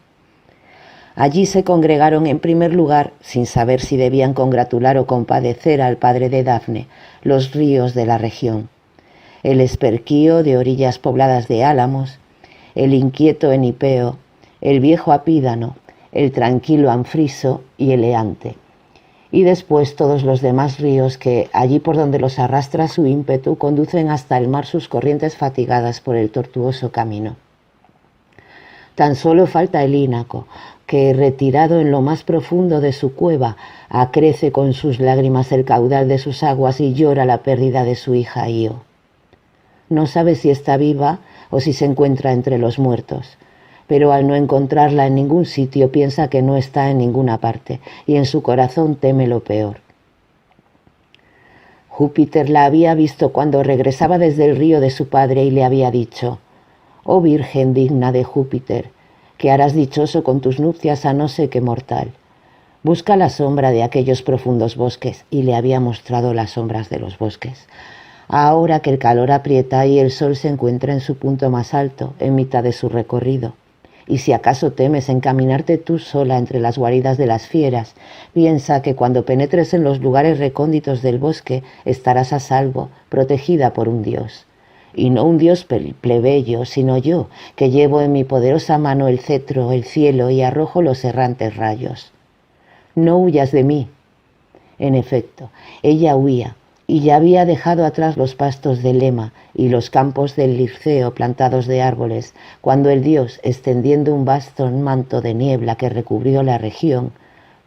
Allí se congregaron en primer lugar, sin saber si debían congratular o compadecer al padre de Dafne, los ríos de la región. El Esperquío, de orillas pobladas de álamos, el inquieto Enipeo, el viejo Apídano, el tranquilo Anfriso y el Eante, y después todos los demás ríos que, allí por donde los arrastra su ímpetu, conducen hasta el mar sus corrientes fatigadas por el tortuoso camino. Tan solo falta el Ínaco, que, retirado en lo más profundo de su cueva, acrece con sus lágrimas el caudal de sus aguas y llora la pérdida de su hija Io. No sabe si está viva o si se encuentra entre los muertos, pero al no encontrarla en ningún sitio piensa que no está en ninguna parte, y en su corazón teme lo peor. Júpiter la había visto cuando regresaba desde el río de su padre y le había dicho: «Oh Virgen digna de Júpiter, que harás dichoso con tus nupcias a no sé qué mortal. Busca la sombra de aquellos profundos bosques», y le había mostrado las sombras de los bosques. Ahora que el calor aprieta y el sol se encuentra en su punto más alto, en mitad de su recorrido. Y si acaso temes encaminarte tú sola entre las guaridas de las fieras, piensa que cuando penetres en los lugares recónditos del bosque estarás a salvo, protegida por un dios. Y no un dios plebeyo, sino yo, que llevo en mi poderosa mano el cetro, el cielo, y arrojo los errantes rayos. No huyas de mí. En efecto, ella huía, y ya había dejado atrás los pastos de Lema y los campos del Lirceo plantados de árboles, cuando el dios, extendiendo un vasto manto de niebla que recubrió la región,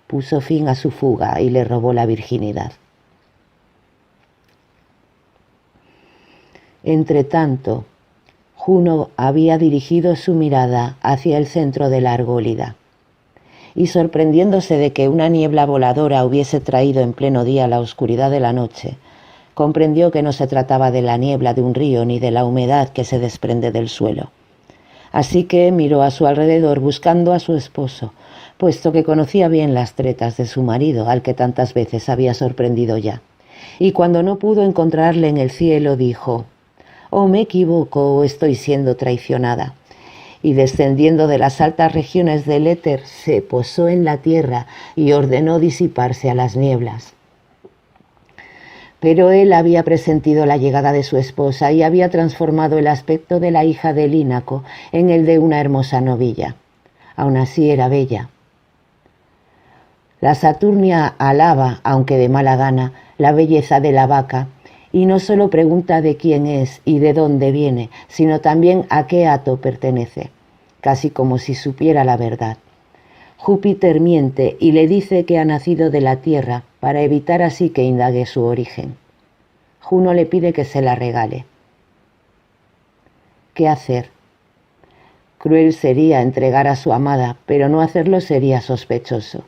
puso fin a su fuga y le robó la virginidad. Entretanto, Juno había dirigido su mirada hacia el centro de la argólida, y sorprendiéndose de que una niebla voladora hubiese traído en pleno día la oscuridad de la noche, comprendió que no se trataba de la niebla de un río ni de la humedad que se desprende del suelo. Así que miró a su alrededor buscando a su esposo, puesto que conocía bien las tretas de su marido, al que tantas veces había sorprendido ya. Y cuando no pudo encontrarle en el cielo, dijo: «¿O me equivoco o estoy siendo traicionada?». Y descendiendo de las altas regiones del éter, se posó en la tierra y ordenó disiparse a las nieblas. Pero él había presentido la llegada de su esposa y había transformado el aspecto de la hija del Ínaco en el de una hermosa novilla. Aún así era bella. La Saturnia alaba, aunque de mala gana, la belleza de la vaca, y no solo pregunta de quién es y de dónde viene, sino también a qué hato pertenece, casi como si supiera la verdad. Júpiter miente y le dice que ha nacido de la tierra, para evitar así que indague su origen. Juno le pide que se la regale. ¿Qué hacer? Cruel sería entregar a su amada, pero no hacerlo sería sospechoso.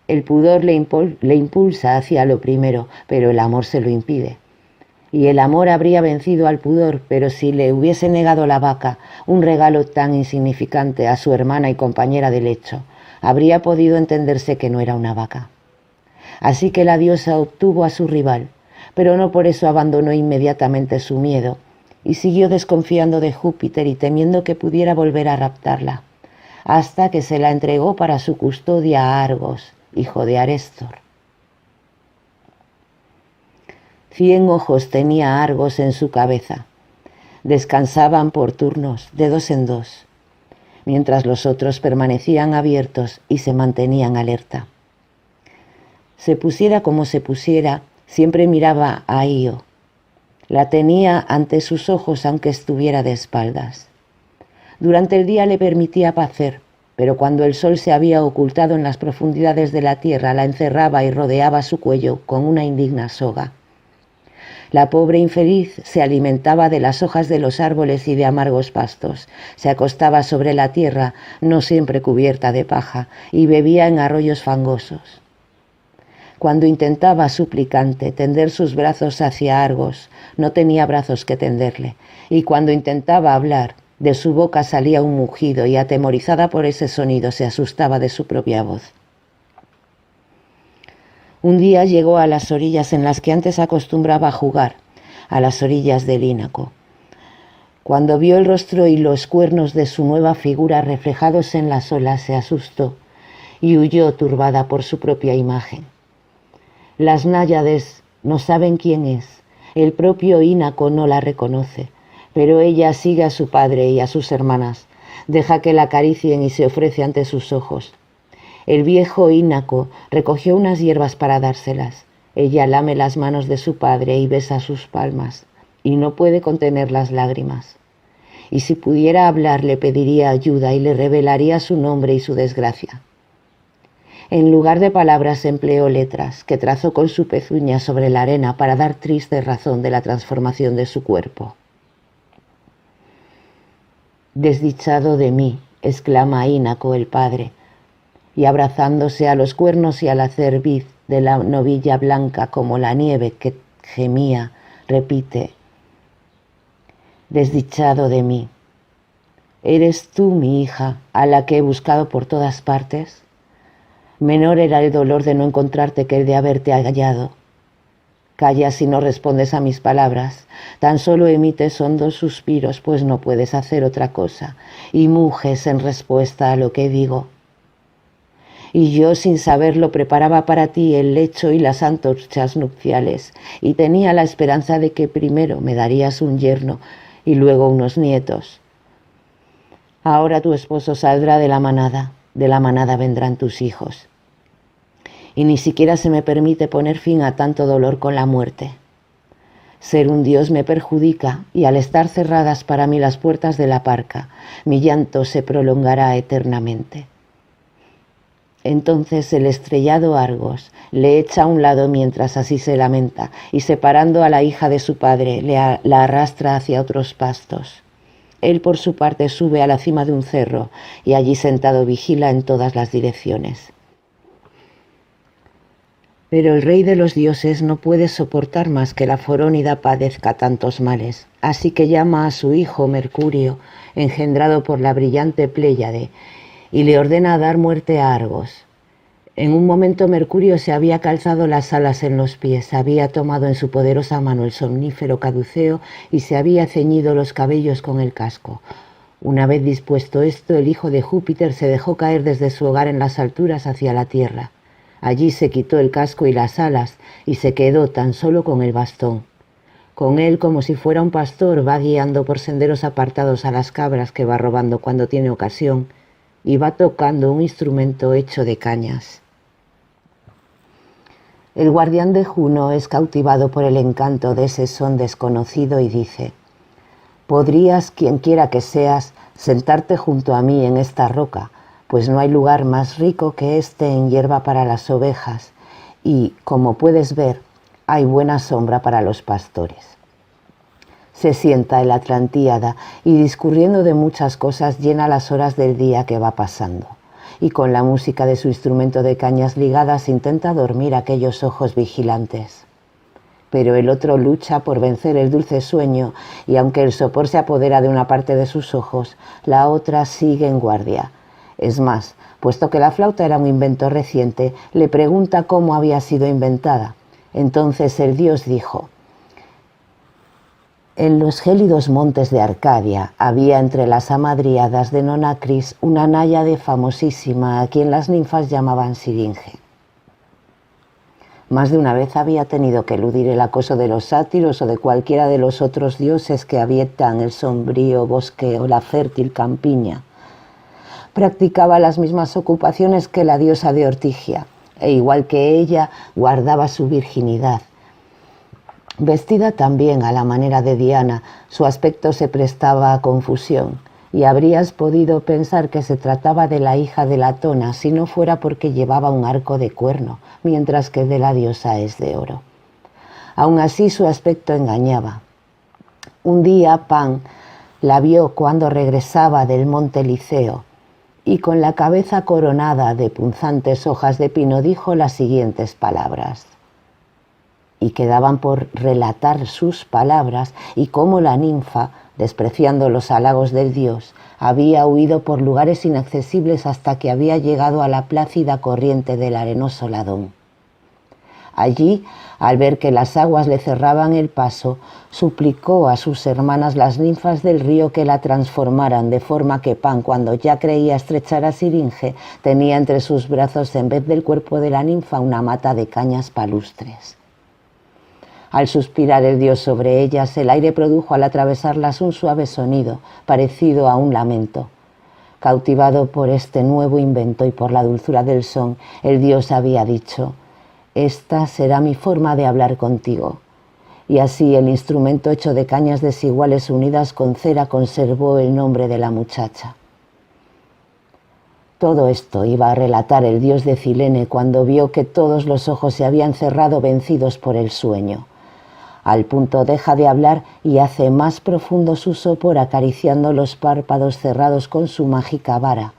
El pudor le impulsa hacia lo primero, pero el amor se lo impide. Y el amor habría vencido al pudor, pero si le hubiese negado la vaca, un regalo tan insignificante a su hermana y compañera de lecho, habría podido entenderse que no era una vaca. Así que la diosa obtuvo a su rival, pero no por eso abandonó inmediatamente su miedo, y siguió desconfiando de Júpiter y temiendo que pudiera volver a raptarla, hasta que se la entregó para su custodia a Argos, hijo de Arestor. 100 ojos tenía Argos en su cabeza. Descansaban por turnos, de 2 en 2, mientras los otros permanecían abiertos y se mantenían alerta. Se pusiera como se pusiera, siempre miraba a Io. La tenía ante sus ojos aunque estuviera de espaldas. Durante el día le permitía pacer, pero cuando el sol se había ocultado en las profundidades de la tierra, la encerraba y rodeaba su cuello con una indigna soga. La pobre infeliz se alimentaba de las hojas de los árboles y de amargos pastos, se acostaba sobre la tierra, no siempre cubierta de paja, y bebía en arroyos fangosos. Cuando intentaba, suplicante, tender sus brazos hacia Argos, no tenía brazos que tenderle, y cuando intentaba hablar, de su boca salía un mugido y atemorizada por ese sonido se asustaba de su propia voz. Un día llegó a las orillas en las que antes acostumbraba a jugar, a las orillas del Ínaco. Cuando vio el rostro y los cuernos de su nueva figura reflejados en las olas, se asustó y huyó turbada por su propia imagen. Las náyades no saben quién es, el propio Ínaco no la reconoce, pero ella sigue a su padre y a sus hermanas, deja que la acaricien y se ofrece ante sus ojos. El viejo Ínaco recogió unas hierbas para dárselas. Ella lame las manos de su padre y besa sus palmas, y no puede contener las lágrimas. Y si pudiera hablar, le pediría ayuda y le revelaría su nombre y su desgracia. En lugar de palabras empleó letras que trazó con su pezuña sobre la arena para dar triste razón de la transformación de su cuerpo. «Desdichado de mí», exclama Ínaco el padre, y abrazándose a los cuernos y a la cerviz de la novilla blanca como la nieve que gemía, repite: «Desdichado de mí. ¿Eres tú mi hija, a la que he buscado por todas partes? Menor era el dolor de no encontrarte que el de haberte hallado. Callas y no respondes a mis palabras, tan solo emites hondos suspiros, pues no puedes hacer otra cosa, y muges en respuesta a lo que digo. Y yo, sin saberlo, preparaba para ti el lecho y las antorchas nupciales, y tenía la esperanza de que primero me darías un yerno y luego unos nietos. Ahora tu esposo saldrá de la manada vendrán tus hijos. Y ni siquiera se me permite poner fin a tanto dolor con la muerte. Ser un dios me perjudica, y al estar cerradas para mí las puertas de la parca, mi llanto se prolongará eternamente». Entonces el estrellado Argos le echa a un lado mientras así se lamenta, y separando a la hija de su padre, la arrastra hacia otros pastos. Él por su parte sube a la cima de un cerro, y allí sentado vigila en todas las direcciones. Pero el rey de los dioses no puede soportar más que la Forónida padezca tantos males, así que llama a su hijo Mercurio, engendrado por la brillante Pléyade, y le ordena dar muerte a Argos. En un momento Mercurio se había calzado las alas en los pies, había tomado en su poderosa mano el somnífero caduceo y se había ceñido los cabellos con el casco. Una vez dispuesto esto, el hijo de Júpiter se dejó caer desde su hogar en las alturas hacia la tierra. Allí se quitó el casco y las alas y se quedó tan solo con el bastón. Con él, como si fuera un pastor, va guiando por senderos apartados a las cabras que va robando cuando tiene ocasión, y va tocando un instrumento hecho de cañas. El guardián de Juno es cautivado por el encanto de ese son desconocido y dice: «Podrías, quien quiera que seas, sentarte junto a mí en esta roca, pues no hay lugar más rico que este en hierba para las ovejas, y, como puedes ver, hay buena sombra para los pastores». Se sienta en la Atlantíada y, discurriendo de muchas cosas, llena las horas del día que va pasando, y con la música de su instrumento de cañas ligadas intenta dormir aquellos ojos vigilantes. Pero el otro lucha por vencer el dulce sueño, y aunque el sopor se apodera de una parte de sus ojos, la otra sigue en guardia. Es más, puesto que la flauta era un invento reciente, le pregunta cómo había sido inventada. Entonces el dios dijo: «En los gélidos montes de Arcadia había entre las hamadríadas de Nonacris una náyade famosísima a quien las ninfas llamaban Siringe. Más de una vez había tenido que eludir el acoso de los sátiros o de cualquiera de los otros dioses que habitan el sombrío bosque o la fértil campiña. Practicaba las mismas ocupaciones que la diosa de Ortigia, e igual que ella, guardaba su virginidad. Vestida también a la manera de Diana, su aspecto se prestaba a confusión, y habrías podido pensar que se trataba de la hija de Latona si no fuera porque llevaba un arco de cuerno, mientras que el de la diosa es de oro. Aun así su aspecto engañaba. Un día Pan la vio cuando regresaba del monte Liceo, y con la cabeza coronada de punzantes hojas de pino dijo las siguientes palabras. Y quedaban por relatar sus palabras y cómo la ninfa, despreciando los halagos del dios, había huido por lugares inaccesibles hasta que había llegado a la plácida corriente del arenoso Ladón. Allí, al ver que las aguas le cerraban el paso, suplicó a sus hermanas las ninfas del río que la transformaran, de forma que Pan, cuando ya creía estrechar a Siringe, tenía entre sus brazos, en vez del cuerpo de la ninfa, una mata de cañas palustres. Al suspirar el dios sobre ellas, el aire produjo al atravesarlas un suave sonido, parecido a un lamento. Cautivado por este nuevo invento y por la dulzura del son, el dios había dicho: «Esta será mi forma de hablar contigo». Y así el instrumento hecho de cañas desiguales unidas con cera conservó el nombre de la muchacha. Todo esto iba a relatar el dios de Cilene cuando vio que todos los ojos se habían cerrado vencidos por el sueño. Al punto deja de hablar y hace más profundo su sopor acariciando los párpados cerrados con su mágica vara.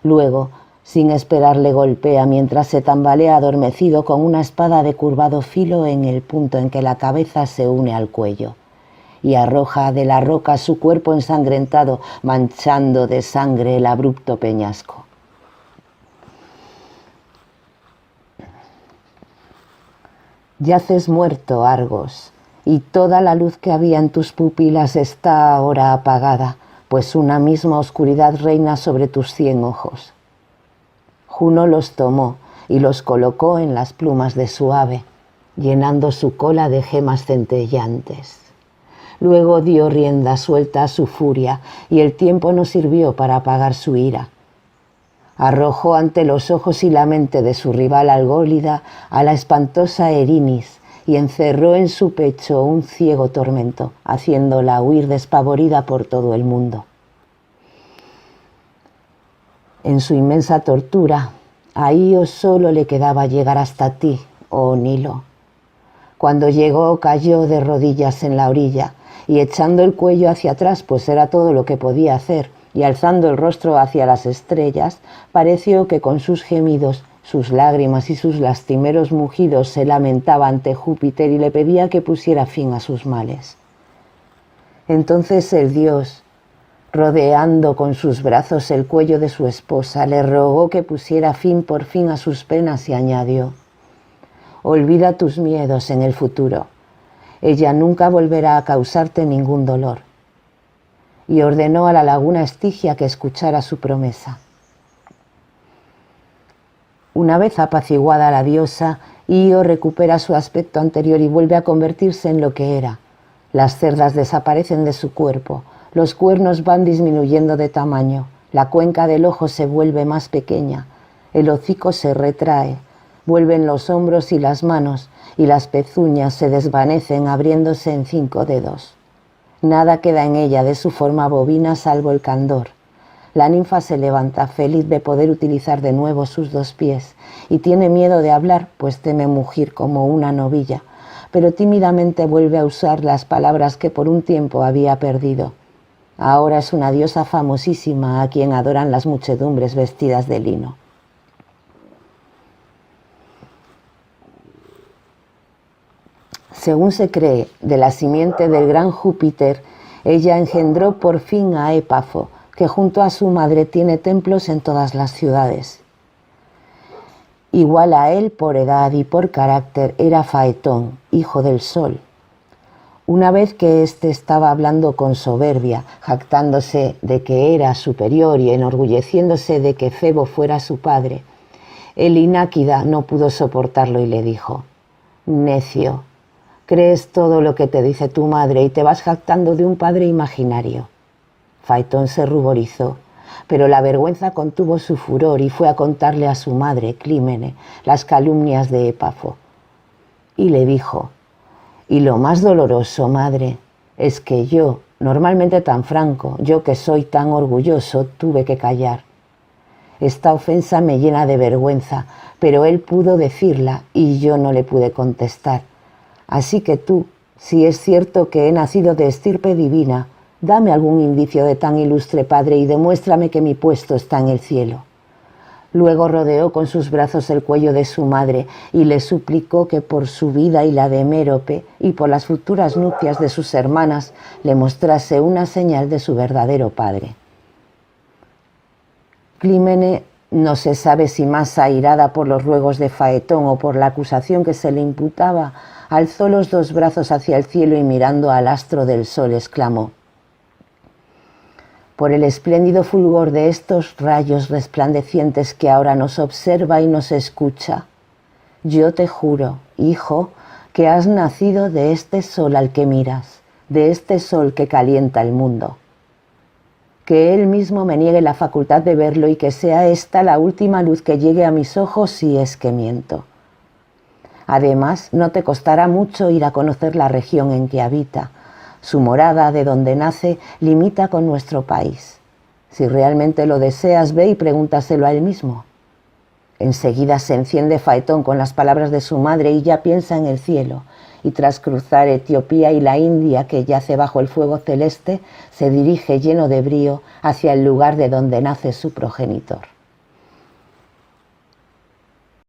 Luego, sin esperar, le golpea mientras se tambalea adormecido con una espada de curvado filo en el punto en que la cabeza se une al cuello, y arroja de la roca su cuerpo ensangrentado, manchando de sangre el abrupto peñasco. Yaces muerto, Argos, y toda la luz que había en tus pupilas está ahora apagada, pues una misma oscuridad reina sobre tus 100 ojos. Juno los tomó y los colocó en las plumas de su ave, llenando su cola de gemas centelleantes. Luego dio rienda suelta a su furia y el tiempo no sirvió para apagar su ira. Arrojó ante los ojos y la mente de su rival Algólida a la espantosa Erinis y encerró en su pecho un ciego tormento, haciéndola huir despavorida por todo el mundo. En su inmensa tortura, a Ío solo le quedaba llegar hasta ti, oh Nilo. Cuando llegó, cayó de rodillas en la orilla y echando el cuello hacia atrás, pues era todo lo que podía hacer, y alzando el rostro hacia las estrellas, pareció que con sus gemidos, sus lágrimas y sus lastimeros mugidos se lamentaba ante Júpiter y le pedía que pusiera fin a sus males. Entonces el dios, rodeando con sus brazos el cuello de su esposa, le rogó que pusiera fin por fin a sus penas y añadió: «Olvida tus miedos en el futuro. Ella nunca volverá a causarte ningún dolor». Y ordenó a la laguna Estigia que escuchara su promesa. Una vez apaciguada la diosa, Ío recupera su aspecto anterior y vuelve a convertirse en lo que era. Las cerdas desaparecen de su cuerpo, los cuernos van disminuyendo de tamaño, la cuenca del ojo se vuelve más pequeña, el hocico se retrae, vuelven los hombros y las manos, y las pezuñas se desvanecen abriéndose en 5 dedos. Nada queda en ella de su forma bovina salvo el candor. La ninfa se levanta feliz de poder utilizar de nuevo sus 2 pies y tiene miedo de hablar, pues teme mugir como una novilla, pero tímidamente vuelve a usar las palabras que por un tiempo había perdido. Ahora es una diosa famosísima a quien adoran las muchedumbres vestidas de lino. Según se cree, de la simiente del gran Júpiter, ella engendró por fin a Épafo, que junto a su madre tiene templos en todas las ciudades. Igual a él por edad y por carácter era Faetón, hijo del sol. Una vez que éste estaba hablando con soberbia, jactándose de que era superior y enorgulleciéndose de que Febo fuera su padre, el Ináquida no pudo soportarlo y le dijo: «Necio, crees todo lo que te dice tu madre y te vas jactando de un padre imaginario». Faetón se ruborizó, pero la vergüenza contuvo su furor y fue a contarle a su madre, Clímene, las calumnias de Épafo. Y le dijo: «Y lo más doloroso, madre, es que yo, normalmente tan franco, yo que soy tan orgulloso, tuve que callar. Esta ofensa me llena de vergüenza, pero él pudo decirla y yo no le pude contestar. Así que tú, si es cierto que he nacido de estirpe divina, Dame algún indicio de tan ilustre padre y demuéstrame que mi puesto está en el cielo. Luego rodeó con sus brazos el cuello de su madre y le suplicó que por su vida y la de Mérope y por las futuras nupcias de sus hermanas le mostrase una señal de su verdadero padre. Clímene, no se sabe si más airada por los ruegos de Faetón o por la acusación que se le imputaba, alzó los dos brazos hacia el cielo y mirando al astro del sol exclamó: por el espléndido fulgor de estos rayos resplandecientes que ahora nos observa y nos escucha, yo te juro, hijo, que has nacido de este sol al que miras, de este sol que calienta el mundo. Que él mismo me niegue la facultad de verlo y que sea esta la última luz que llegue a mis ojos si es que miento. Además, no te costará mucho ir a conocer la región en que habita. Su morada, de donde nace, limita con nuestro país. Si realmente lo deseas, ve y pregúntaselo a él mismo. Enseguida se enciende Faetón con las palabras de su madre y ya piensa en el cielo, y tras cruzar Etiopía y la India que yace bajo el fuego celeste, se dirige lleno de brío hacia el lugar de donde nace su progenitor.